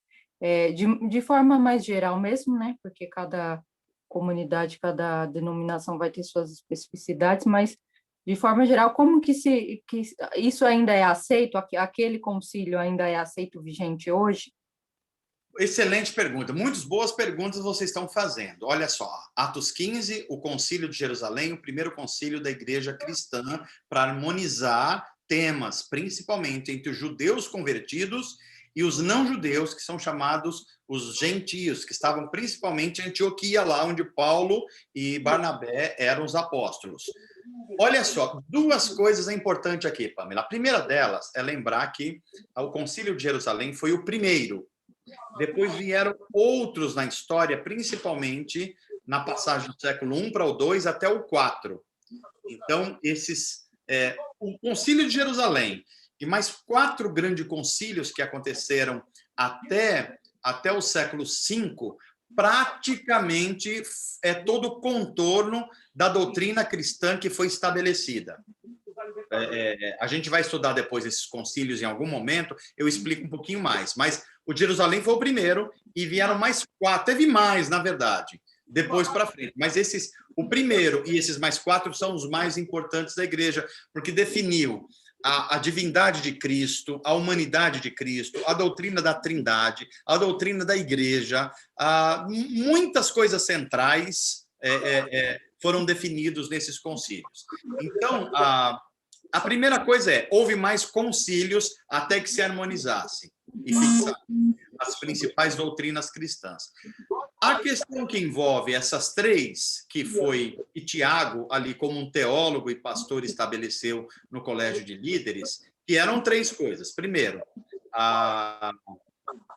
forma mais geral mesmo, né? Porque cada comunidade, cada denominação vai ter suas especificidades, mas de forma geral, como que isso ainda é aceito, aquele concílio ainda é aceito, vigente hoje? Excelente pergunta. Muitas boas perguntas vocês estão fazendo. Olha só, Atos 15, o Concílio de Jerusalém, o primeiro concílio da igreja cristã para harmonizar temas, principalmente entre os judeus convertidos e os não-judeus, que são chamados os gentios, que estavam principalmente em Antioquia, lá onde Paulo e Barnabé eram os apóstolos. Olha só, duas coisas importantes aqui, Pamela. A primeira delas é lembrar que o Concílio de Jerusalém foi o primeiro. Depois vieram outros na história, principalmente na passagem do século I para o II até o IV. Então, o Concílio de Jerusalém e mais 4 grandes concílios que aconteceram até o século V, praticamente é todo o contorno da doutrina cristã que foi estabelecida. A gente vai estudar depois esses concílios em algum momento, eu explico um pouquinho mais, mas o de Jerusalém foi o primeiro e vieram mais 4, teve mais, na verdade, depois para frente, mas o primeiro e esses mais 4 são os mais importantes da igreja, porque definiu a divindade de Cristo, a humanidade de Cristo, a doutrina da Trindade, a doutrina da igreja, muitas coisas centrais foram definidos nesses concílios. Então, a primeira coisa houve mais concílios até que se harmonizassem e fixassem as principais doutrinas cristãs. A questão que envolve essas 3, que Tiago, ali como um teólogo e pastor, estabeleceu no Colégio de Líderes, que eram 3 coisas. Primeiro,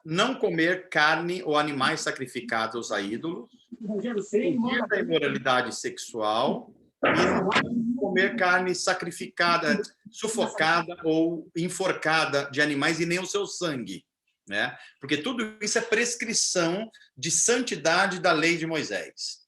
não comer carne ou animais sacrificados a ídolos, fugir da imoralidade sexual e não comer carne sacrificada, sufocada ou enforcada de animais e nem o seu sangue, né? Porque tudo isso é prescrição de santidade da lei de Moisés.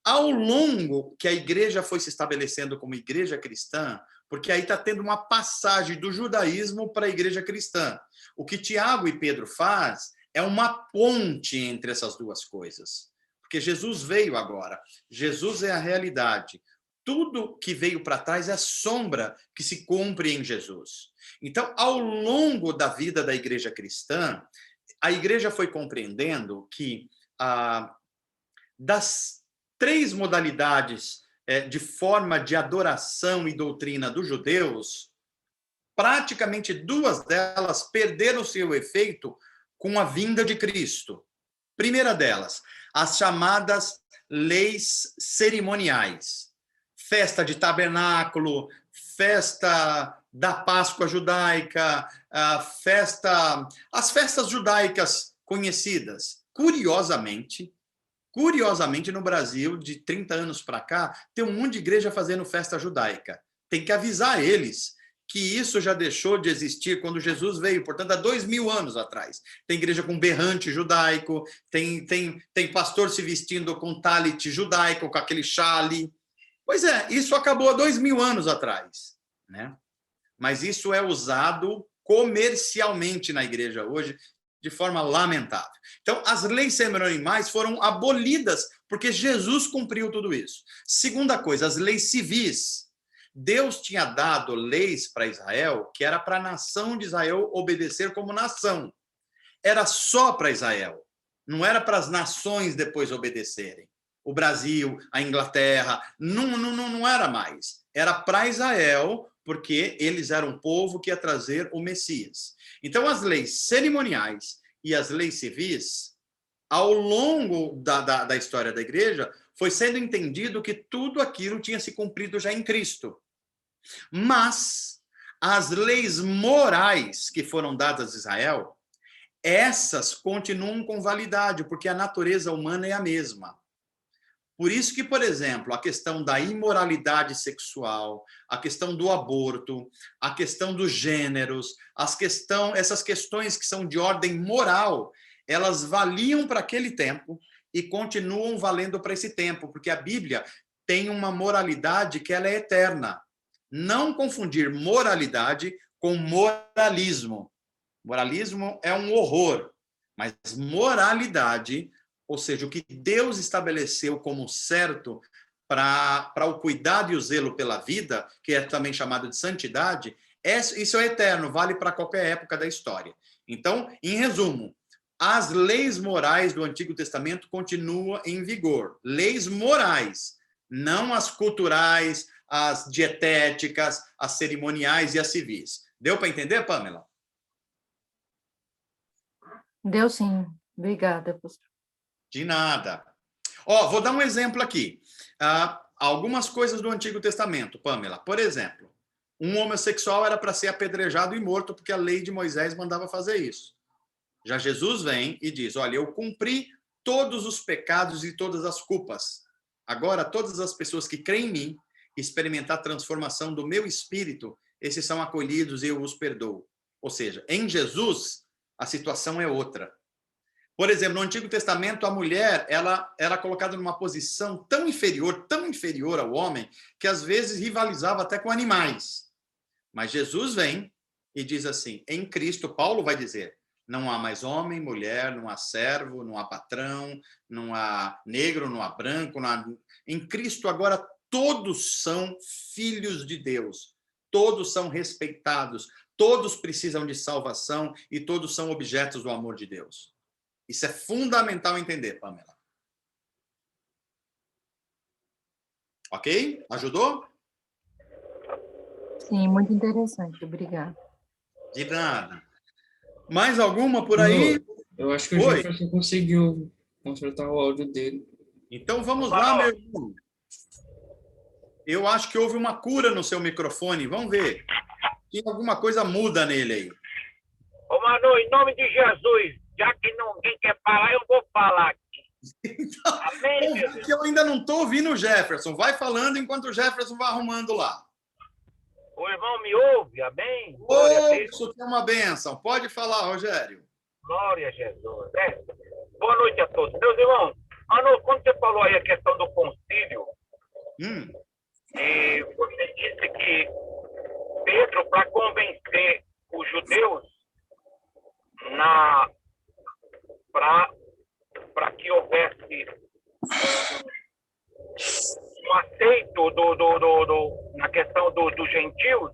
Ao longo que a igreja foi se estabelecendo como igreja cristã, porque aí está tendo uma passagem do judaísmo para a igreja cristã. O que Tiago e Pedro faz é uma ponte entre essas duas coisas. Porque Jesus veio agora. Jesus é a realidade. Tudo que veio para trás é a sombra que se cumpre em Jesus. Então, ao longo da vida da igreja cristã, a igreja foi compreendendo que das 3 modalidades de forma de adoração e doutrina dos judeus, praticamente 2 delas perderam seu efeito com a vinda de Cristo. Primeira delas, as chamadas leis cerimoniais. Festa de tabernáculo, festa da Páscoa judaica, as festas judaicas conhecidas. Curiosamente, no Brasil, de 30 anos para cá, tem um monte de igreja fazendo festa judaica. Tem que avisar eles que isso já deixou de existir quando Jesus veio, portanto, há 2000 anos atrás. Tem igreja com berrante judaico, tem pastor se vestindo com talit judaico, com aquele chale. Pois é, isso acabou há 2000 anos atrás, né? Mas isso é usado comercialmente na igreja hoje de forma lamentável. Então, as leis cerimoniais foram abolidas porque Jesus cumpriu tudo isso. Segunda coisa, as leis civis. Deus tinha dado leis para Israel que era para a nação de Israel obedecer como nação. Era só para Israel, não era para as nações depois obedecerem. O Brasil, a Inglaterra, não era mais. Era para Israel, porque eles eram um povo que ia trazer o Messias. Então, as leis cerimoniais e as leis civis, ao longo da história da igreja, foi sendo entendido que tudo aquilo tinha se cumprido já em Cristo. Mas as leis morais que foram dadas a Israel, essas continuam com validade, porque a natureza humana é a mesma. Por isso que, por exemplo, a questão da imoralidade sexual, a questão do aborto, a questão dos gêneros, essas questões que são de ordem moral, elas valiam para aquele tempo e continuam valendo para esse tempo, porque a Bíblia tem uma moralidade que ela é eterna. Não confundir moralidade com moralismo. Moralismo é um horror, mas moralidade, ou seja, o que Deus estabeleceu como certo para o cuidado e o zelo pela vida, que é também chamado de santidade, isso é eterno, vale para qualquer época da história. Então, em resumo, as leis morais do Antigo Testamento continuam em vigor. Leis morais, não as culturais, as dietéticas, as cerimoniais e as civis. Deu para entender, Pamela? Deu sim. Obrigada, pastor. De nada. Vou dar um exemplo aqui. Algumas coisas do Antigo Testamento, Pamela. Por exemplo, um homossexual era para ser apedrejado e morto porque a lei de Moisés mandava fazer isso. Já Jesus vem e diz, olha, eu cumpri todos os pecados e todas as culpas. Agora, todas as pessoas que creem em mim, experimentar a transformação do meu espírito, esses são acolhidos e eu os perdoo. Ou seja, em Jesus, a situação é outra. Por exemplo, no Antigo Testamento, a mulher ela era colocada numa posição tão inferior ao homem, que às vezes rivalizava até com animais. Mas Jesus vem e diz assim, em Cristo, Paulo vai dizer, não há mais homem, mulher, não há servo, não há patrão, não há negro, não há branco. Não há... Em Cristo, agora, todos são filhos de Deus. Todos são respeitados. Todos precisam de salvação e todos são objetos do amor de Deus. Isso é fundamental entender, Pamela. Ok? Ajudou? Sim, muito interessante. Obrigada. De nada. Mais alguma por aí? Eu acho que o Jefferson conseguiu consertar o áudio dele. Então vamos lá, meu irmão. Eu acho que houve uma cura no seu microfone. Vamos ver. Que alguma coisa muda nele aí. Ô, Manu, em nome de Jesus, já que ninguém quer falar, eu vou falar aqui. Então, Amém, porque eu ainda não estou ouvindo o Jefferson. Vai falando enquanto o Jefferson vai arrumando lá. O irmão me ouve, amém? Isso que é uma bênção. Pode falar, Rogério. Glória a Jesus. Boa noite a todos. Meus irmãos, Manu, quando você falou aí a questão do concílio, e você disse que Pedro, para convencer os judeus para que houvesse um aceito na questão dos gentios,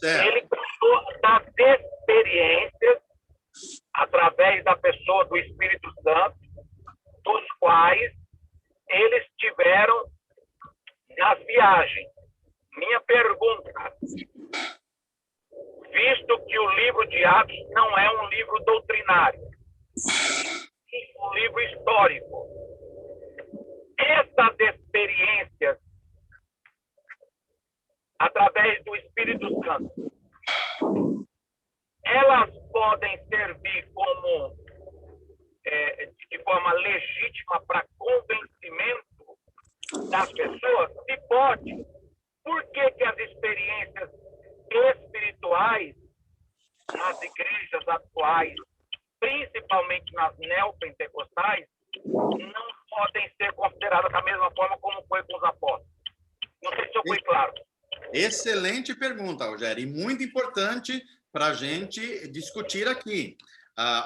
ele contou das experiências através da pessoa do Espírito Santo, dos quais eles tiveram nas viagens. Minha pergunta, visto que o livro de Atos não é um livro doutrinário, é um livro histórico, essas experiências, através do Espírito Santo, elas podem servir como, de forma legítima, para convencimento das pessoas? Se pode, por que as experiências espirituais nas igrejas atuais, principalmente nas neopentecostais, não podem ser consideradas da mesma forma como foi com os apóstolos? Não sei se eu fui claro. Excelente pergunta, Rogério, e muito importante para a gente discutir aqui.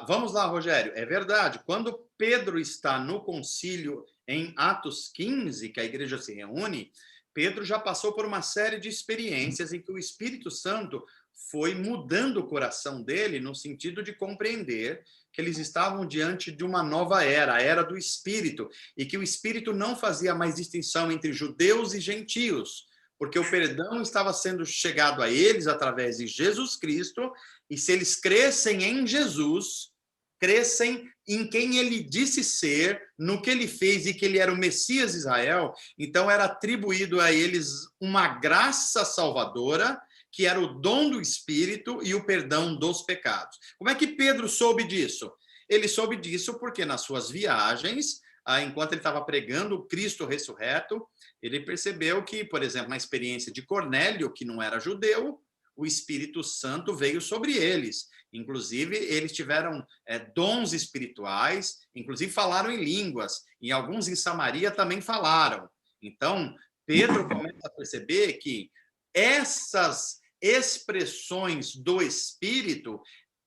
Vamos lá, Rogério, é verdade, quando Pedro está no concílio em Atos 15, que a igreja se reúne, Pedro já passou por uma série de experiências em que o Espírito Santo foi mudando o coração dele no sentido de compreender que eles estavam diante de uma nova era, a era do Espírito, e que o Espírito não fazia mais distinção entre judeus e gentios, porque o perdão estava sendo chegado a eles através de Jesus Cristo, e se eles crescem em Jesus, crescem em quem ele disse ser, no que ele fez e que ele era o Messias de Israel, então era atribuído a eles uma graça salvadora, que era o dom do Espírito e o perdão dos pecados. Como é que Pedro soube disso? Ele soube disso porque nas suas viagens, enquanto ele estava pregando o Cristo ressurreto, ele percebeu que, por exemplo, na experiência de Cornélio, que não era judeu, o Espírito Santo veio sobre eles. Inclusive, eles tiveram dons espirituais, inclusive falaram em línguas, e alguns em Samaria também falaram. Então, Pedro começa a perceber que essas expressões do Espírito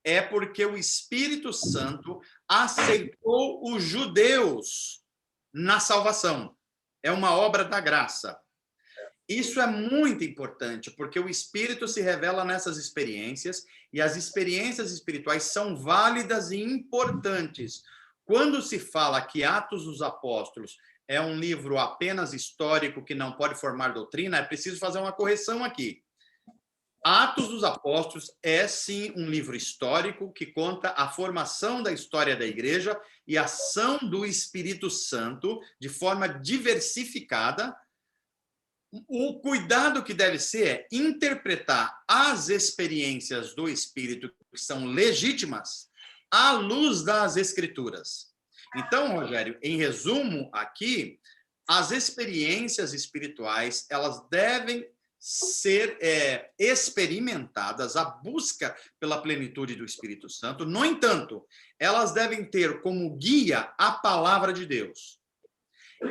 é porque o Espírito Santo aceitou os judeus na salvação. É uma obra da graça. Isso é muito importante, porque o Espírito se revela nessas experiências, e as experiências espirituais são válidas e importantes. Quando se fala que Atos dos Apóstolos é um livro apenas histórico que não pode formar doutrina, é preciso fazer uma correção aqui. Atos dos Apóstolos é, sim, um livro histórico que conta a formação da história da igreja e a ação do Espírito Santo de forma diversificada. O cuidado que deve ser é interpretar as experiências do Espírito, que são legítimas, à luz das Escrituras. Então, Rogério, em resumo aqui, as experiências espirituais, elas devem ser experimentadas, a busca pela plenitude do Espírito Santo. No entanto, elas devem ter como guia a palavra de Deus.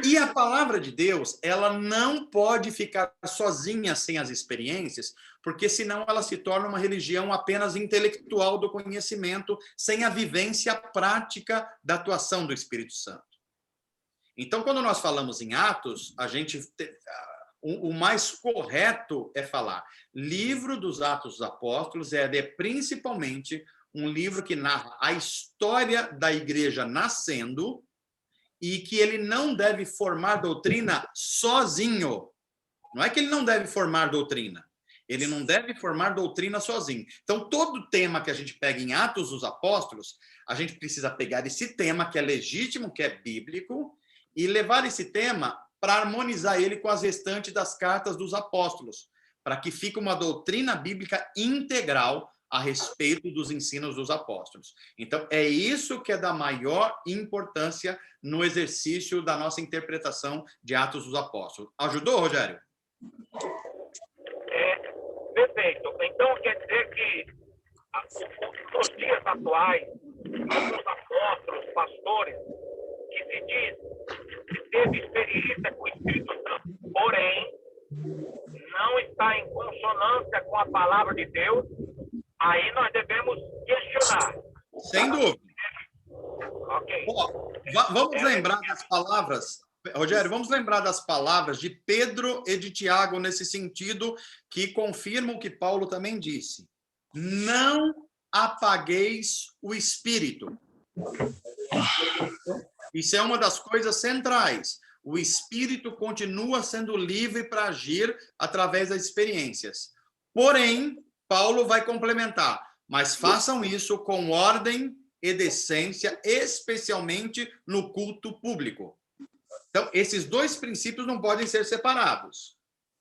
E a palavra de Deus, ela não pode ficar sozinha sem as experiências, porque senão ela se torna uma religião apenas intelectual do conhecimento, sem a vivência prática da atuação do Espírito Santo. Então, quando nós falamos em Atos, o mais correto é falar livro dos Atos dos Apóstolos, principalmente um livro que narra a história da igreja nascendo, e que ele não deve formar doutrina sozinho. Não é que ele não deve formar doutrina. Ele não deve formar doutrina sozinho. Então, todo tema que a gente pega em Atos dos Apóstolos, a gente precisa pegar esse tema que é legítimo, que é bíblico, e levar esse tema para harmonizar ele com as restantes das cartas dos apóstolos, para que fique uma doutrina bíblica integral a respeito dos ensinos dos apóstolos. Então, é isso que é da maior importância no exercício da nossa interpretação de Atos dos Apóstolos. Ajudou, Rogério? Perfeito. Então, quer dizer que nos dias atuais, alguns apóstolos, pastores, que se diz que teve experiência com o Espírito Santo, porém, não está em consonância com a palavra de Deus, aí nós devemos questionar. Sem dúvida. Ok. Vamos lembrar das palavras, Rogério, vamos lembrar das palavras de Pedro e de Tiago nesse sentido, que confirmam o que Paulo também disse. Não apagueis o espírito. Isso é uma das coisas centrais. O espírito continua sendo livre para agir através das experiências. Porém, Paulo vai complementar, mas façam isso com ordem e decência, especialmente no culto público. Então, esses dois princípios não podem ser separados.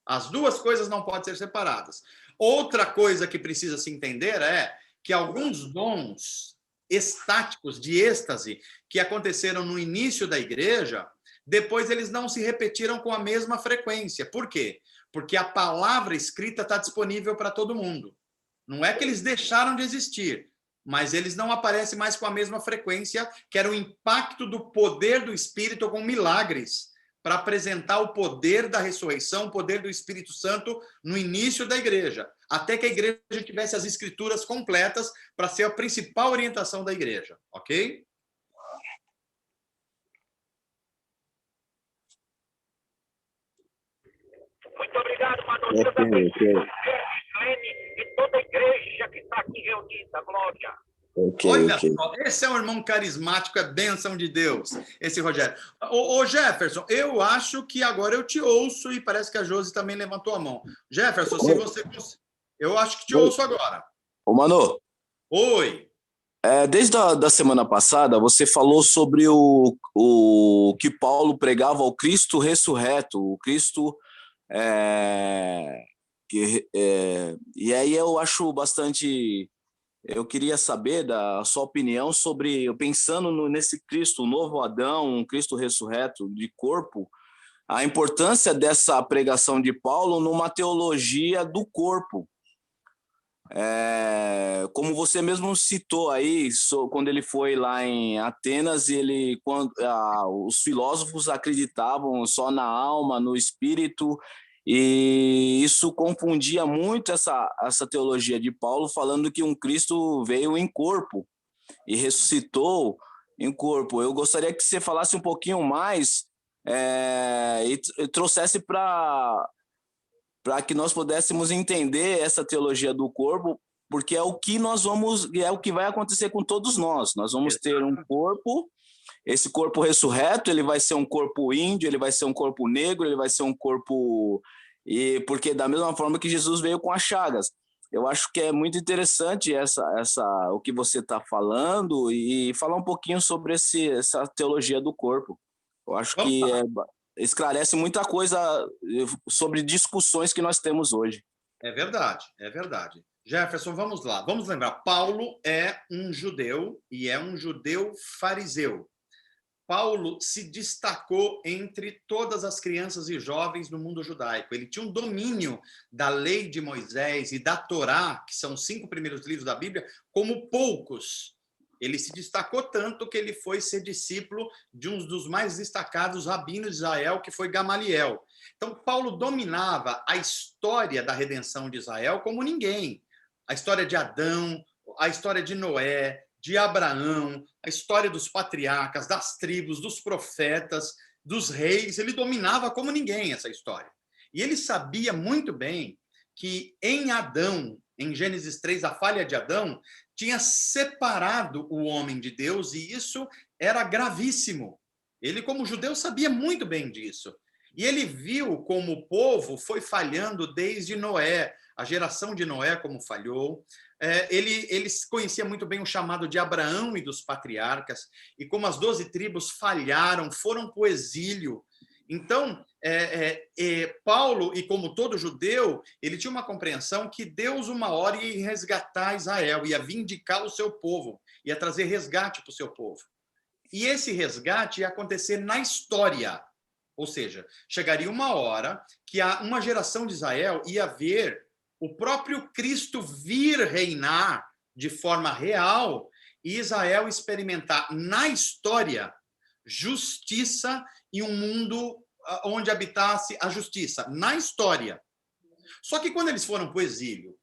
As duas coisas não podem ser separadas. Outra coisa que precisa se entender é que alguns dons estáticos de êxtase que aconteceram no início da igreja, depois eles não se repetiram com a mesma frequência. Por quê? Porque a palavra escrita está disponível para todo mundo. Não é que eles deixaram de existir, mas eles não aparecem mais com a mesma frequência, que era o impacto do poder do Espírito com milagres, para apresentar o poder da ressurreição, o poder do Espírito Santo no início da igreja, até que a igreja tivesse as escrituras completas para ser a principal orientação da igreja, ok? Muito obrigado, Manu. Deus abençoe e toda a igreja que está aqui reunida. Glória. Olha só, esse é um irmão carismático, é bênção de Deus, esse Rogério. Ô Jefferson, eu acho que agora eu te ouço e parece que a Josi também levantou a mão. Jefferson, se você... Eu acho que te ouço agora. Ô, Manu. Oi. Desde a semana passada, você falou sobre o que Paulo pregava, o Cristo ressurreto, o Cristo... e aí eu acho bastante... Eu queria saber da sua opinião sobre, pensando nesse Cristo, o novo Adão, um Cristo ressurreto de corpo, a importância dessa pregação de Paulo numa teologia do corpo. Como você mesmo citou aí, quando ele foi lá em Atenas, os filósofos acreditavam só na alma, no espírito, E isso confundia muito essa teologia de Paulo, falando que um Cristo veio em corpo e ressuscitou em corpo. Eu gostaria que você falasse um pouquinho mais e trouxesse para que nós pudéssemos entender essa teologia do corpo, porque é o que vai acontecer com todos nós. Nós vamos ter um corpo, esse corpo ressurreto, ele vai ser um corpo índio, ele vai ser um corpo negro, ele vai ser um corpo... porque da mesma forma que Jesus veio com as chagas. Eu acho que é muito interessante o que você está falando e falar um pouquinho sobre essa teologia do corpo. Eu acho que esclarece muita coisa sobre discussões que nós temos hoje. É verdade, é verdade. Jefferson, vamos lá. Vamos lembrar, Paulo é um judeu e é um judeu fariseu. Paulo se destacou entre todas as crianças e jovens no mundo judaico. Ele tinha um domínio da lei de Moisés e da Torá, que são os 5 primeiros livros da Bíblia, como poucos. Ele se destacou tanto que ele foi ser discípulo de um dos mais destacados rabinos de Israel, que foi Gamaliel. Então, Paulo dominava a história da redenção de Israel como ninguém. A história de Adão, a história de Noé, de Abraão, a história dos patriarcas, das tribos, dos profetas, dos reis. Ele dominava como ninguém essa história. E ele sabia muito bem que em Adão, em Gênesis 3, a falha de Adão, tinha separado o homem de Deus, e isso era gravíssimo. Ele, como judeu, sabia muito bem disso. E ele viu como o povo foi falhando desde Noé, a geração de Noé como falhou. Ele conhecia muito bem o chamado de Abraão e dos patriarcas, e como as 12 tribos falharam, foram para o exílio. Então, Paulo, e como todo judeu, ele tinha uma compreensão que Deus, uma hora, ia resgatar Israel, ia vindicar o seu povo, ia trazer resgate para o seu povo. E esse resgate ia acontecer na história. Ou seja, chegaria uma hora que uma geração de Israel ia ver o próprio Cristo vir reinar de forma real e Israel experimentar na história justiça e um mundo onde habitasse a justiça, na história. Só que quando eles foram para o exílio,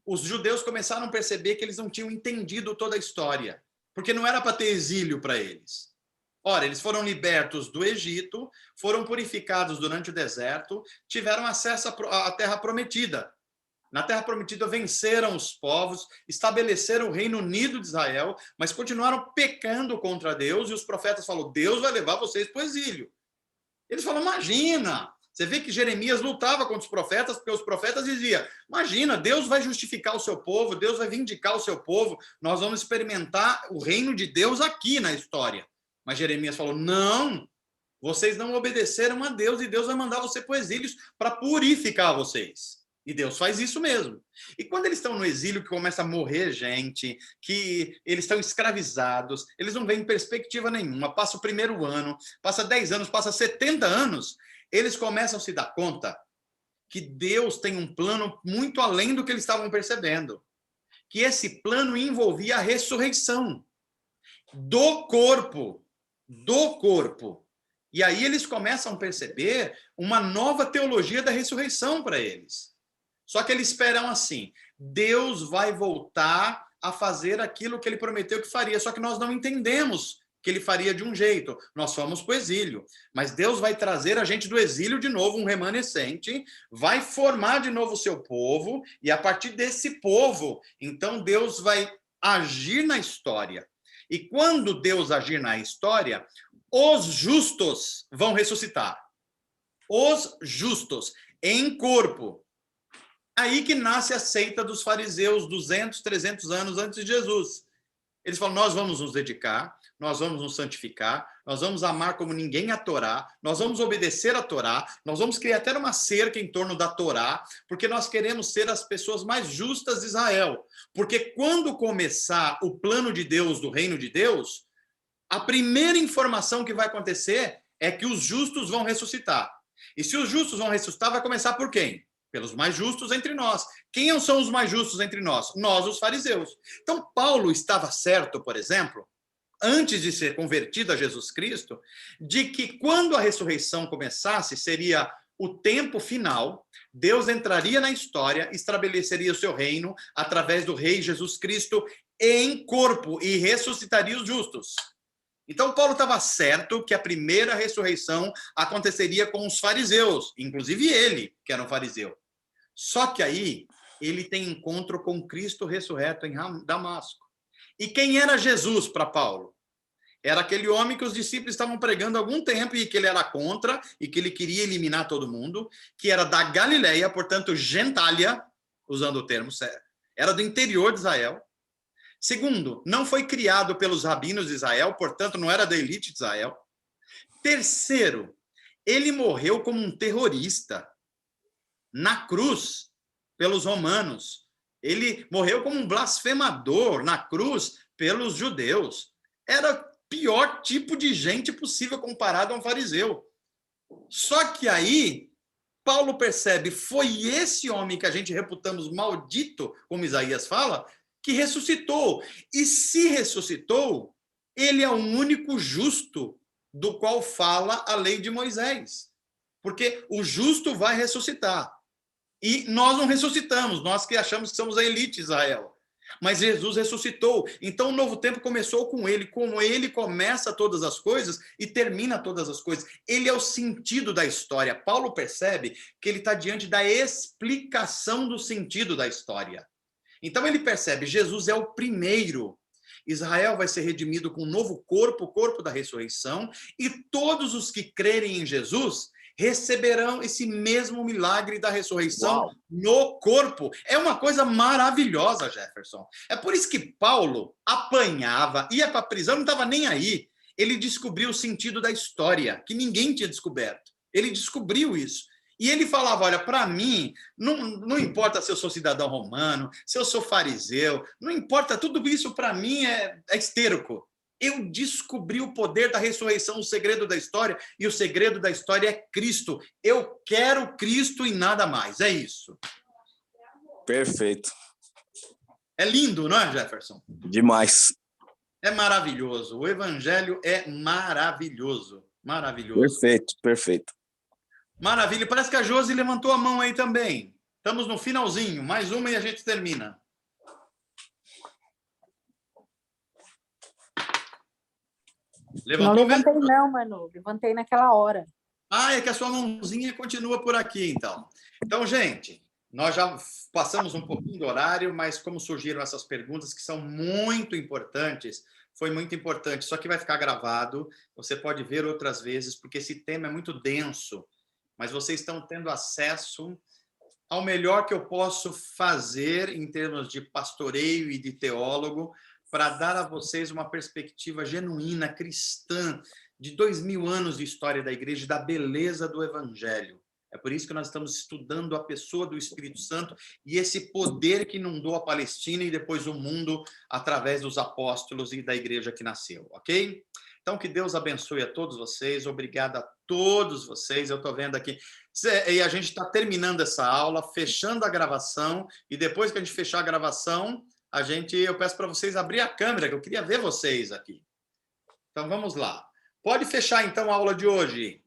os judeus começaram a perceber que eles não tinham entendido toda a história, porque não era para ter exílio para eles. Ora, eles foram libertos do Egito, foram purificados durante o deserto, tiveram acesso à Terra Prometida. Na Terra Prometida venceram os povos, estabeleceram o Reino Unido de Israel, mas continuaram pecando contra Deus, e os profetas falaram, Deus vai levar vocês para o exílio. Eles falam, imagina! Você vê que Jeremias lutava contra os profetas, porque os profetas diziam, imagina, Deus vai justificar o seu povo, Deus vai vindicar o seu povo, nós vamos experimentar o reino de Deus aqui na história. Mas Jeremias falou, não, vocês não obedeceram a Deus e Deus vai mandar você para o exílio para purificar vocês. E Deus faz isso mesmo. E quando eles estão no exílio, que começa a morrer gente, que eles estão escravizados, eles não veem perspectiva nenhuma, passa o primeiro ano, passa 10 anos, passa 70 anos, eles começam a se dar conta que Deus tem um plano muito além do que eles estavam percebendo. Que esse plano envolvia a ressurreição do corpo. E aí eles começam a perceber uma nova teologia da ressurreição para eles. Só que eles esperam assim, Deus vai voltar a fazer aquilo que ele prometeu que faria, só que nós não entendemos que ele faria de um jeito. Nós fomos para o exílio, mas Deus vai trazer a gente do exílio de novo, um remanescente, vai formar de novo o seu povo, e a partir desse povo, então Deus vai agir na história. E quando Deus agir na história, os justos vão ressuscitar. Os justos, em corpo. Aí que nasce a seita dos fariseus, 200, 300 anos antes de Jesus. Eles falam, nós vamos nos dedicar, nós vamos nos santificar, nós vamos amar como ninguém a Torá, nós vamos obedecer a Torá, nós vamos criar até uma cerca em torno da Torá, porque nós queremos ser as pessoas mais justas de Israel. Porque quando começar o plano de Deus, do reino de Deus, a primeira informação que vai acontecer é que os justos vão ressuscitar. E se os justos vão ressuscitar, vai começar por quem? Pelos mais justos entre nós. Quem são os mais justos entre nós? Nós, os fariseus. Então, Paulo estava certo, por exemplo, antes de ser convertido a Jesus Cristo, de que quando a ressurreição começasse, seria o tempo final, Deus entraria na história, estabeleceria o seu reino através do rei Jesus Cristo em corpo e ressuscitaria os justos. Então, Paulo estava certo que a primeira ressurreição aconteceria com os fariseus, inclusive ele, que era um fariseu. Só que aí, ele tem encontro com Cristo ressurreto em Damasco. E quem era Jesus para Paulo? Era aquele homem que os discípulos estavam pregando há algum tempo e que ele era contra e que ele queria eliminar todo mundo, que era da Galileia, portanto, gentalha, usando o termo certo, era do interior de Israel. Segundo, não foi criado pelos rabinos de Israel, portanto, não era da elite de Israel. Terceiro, ele morreu como um terrorista na cruz pelos romanos. Ele morreu como um blasfemador na cruz pelos judeus. Era o pior tipo de gente possível comparado a um fariseu. Só que aí, Paulo percebe, foi esse homem que a gente reputamos maldito, como Isaías fala, que ressuscitou. E se ressuscitou, ele é o único justo do qual fala a lei de Moisés. Porque o justo vai ressuscitar. E nós não ressuscitamos, nós que achamos que somos a elite de Israel. Mas Jesus ressuscitou. Então o novo tempo começou com ele. Como ele começa todas as coisas e termina todas as coisas. Ele é o sentido da história. Paulo percebe que ele está diante da explicação do sentido da história. Então ele percebe, Jesus é o primeiro. Israel vai ser redimido com um novo corpo, o corpo da ressurreição, e todos os que crerem em Jesus receberão esse mesmo milagre da ressurreição. Uau. No corpo. É uma coisa maravilhosa, Jefferson. É por isso que Paulo apanhava, ia para a prisão, não estava nem aí. Ele descobriu o sentido da história, que ninguém tinha descoberto. Ele descobriu isso. E ele falava, olha, para mim, não importa se eu sou cidadão romano, se eu sou fariseu, não importa, tudo isso para mim é esterco. Eu descobri o poder da ressurreição, o segredo da história, e o segredo da história é Cristo. Eu quero Cristo e nada mais, é isso. Perfeito. É lindo, não é, Jefferson? Demais. É maravilhoso, o evangelho é maravilhoso, maravilhoso. Perfeito, perfeito. Maravilha, parece que a Josi levantou a mão aí também. Estamos no finalzinho, mais uma e a gente termina. Levantou não levantei mesmo? Não, Manu, levantei naquela hora. Ah, é que a sua mãozinha continua por aqui, então. Então, gente, nós já passamos um pouquinho do horário, mas como surgiram essas perguntas que são muito importantes, foi muito importante, só que vai ficar gravado, você pode ver outras vezes, porque esse tema é muito denso, mas vocês estão tendo acesso ao melhor que eu posso fazer em termos de pastoreio e de teólogo para dar a vocês uma perspectiva genuína, cristã, de 2000 anos de história da igreja, da beleza do evangelho. É por isso que nós estamos estudando a pessoa do Espírito Santo e esse poder que inundou a Palestina e depois o mundo através dos apóstolos e da igreja que nasceu, ok? Então, que Deus abençoe a todos vocês. Obrigado a todos vocês. Eu estou vendo aqui. E a gente está terminando essa aula, fechando a gravação. E depois que a gente fechar a gravação, eu peço para vocês abrir a câmera, que eu queria ver vocês aqui. Então, vamos lá. Pode fechar, então, a aula de hoje.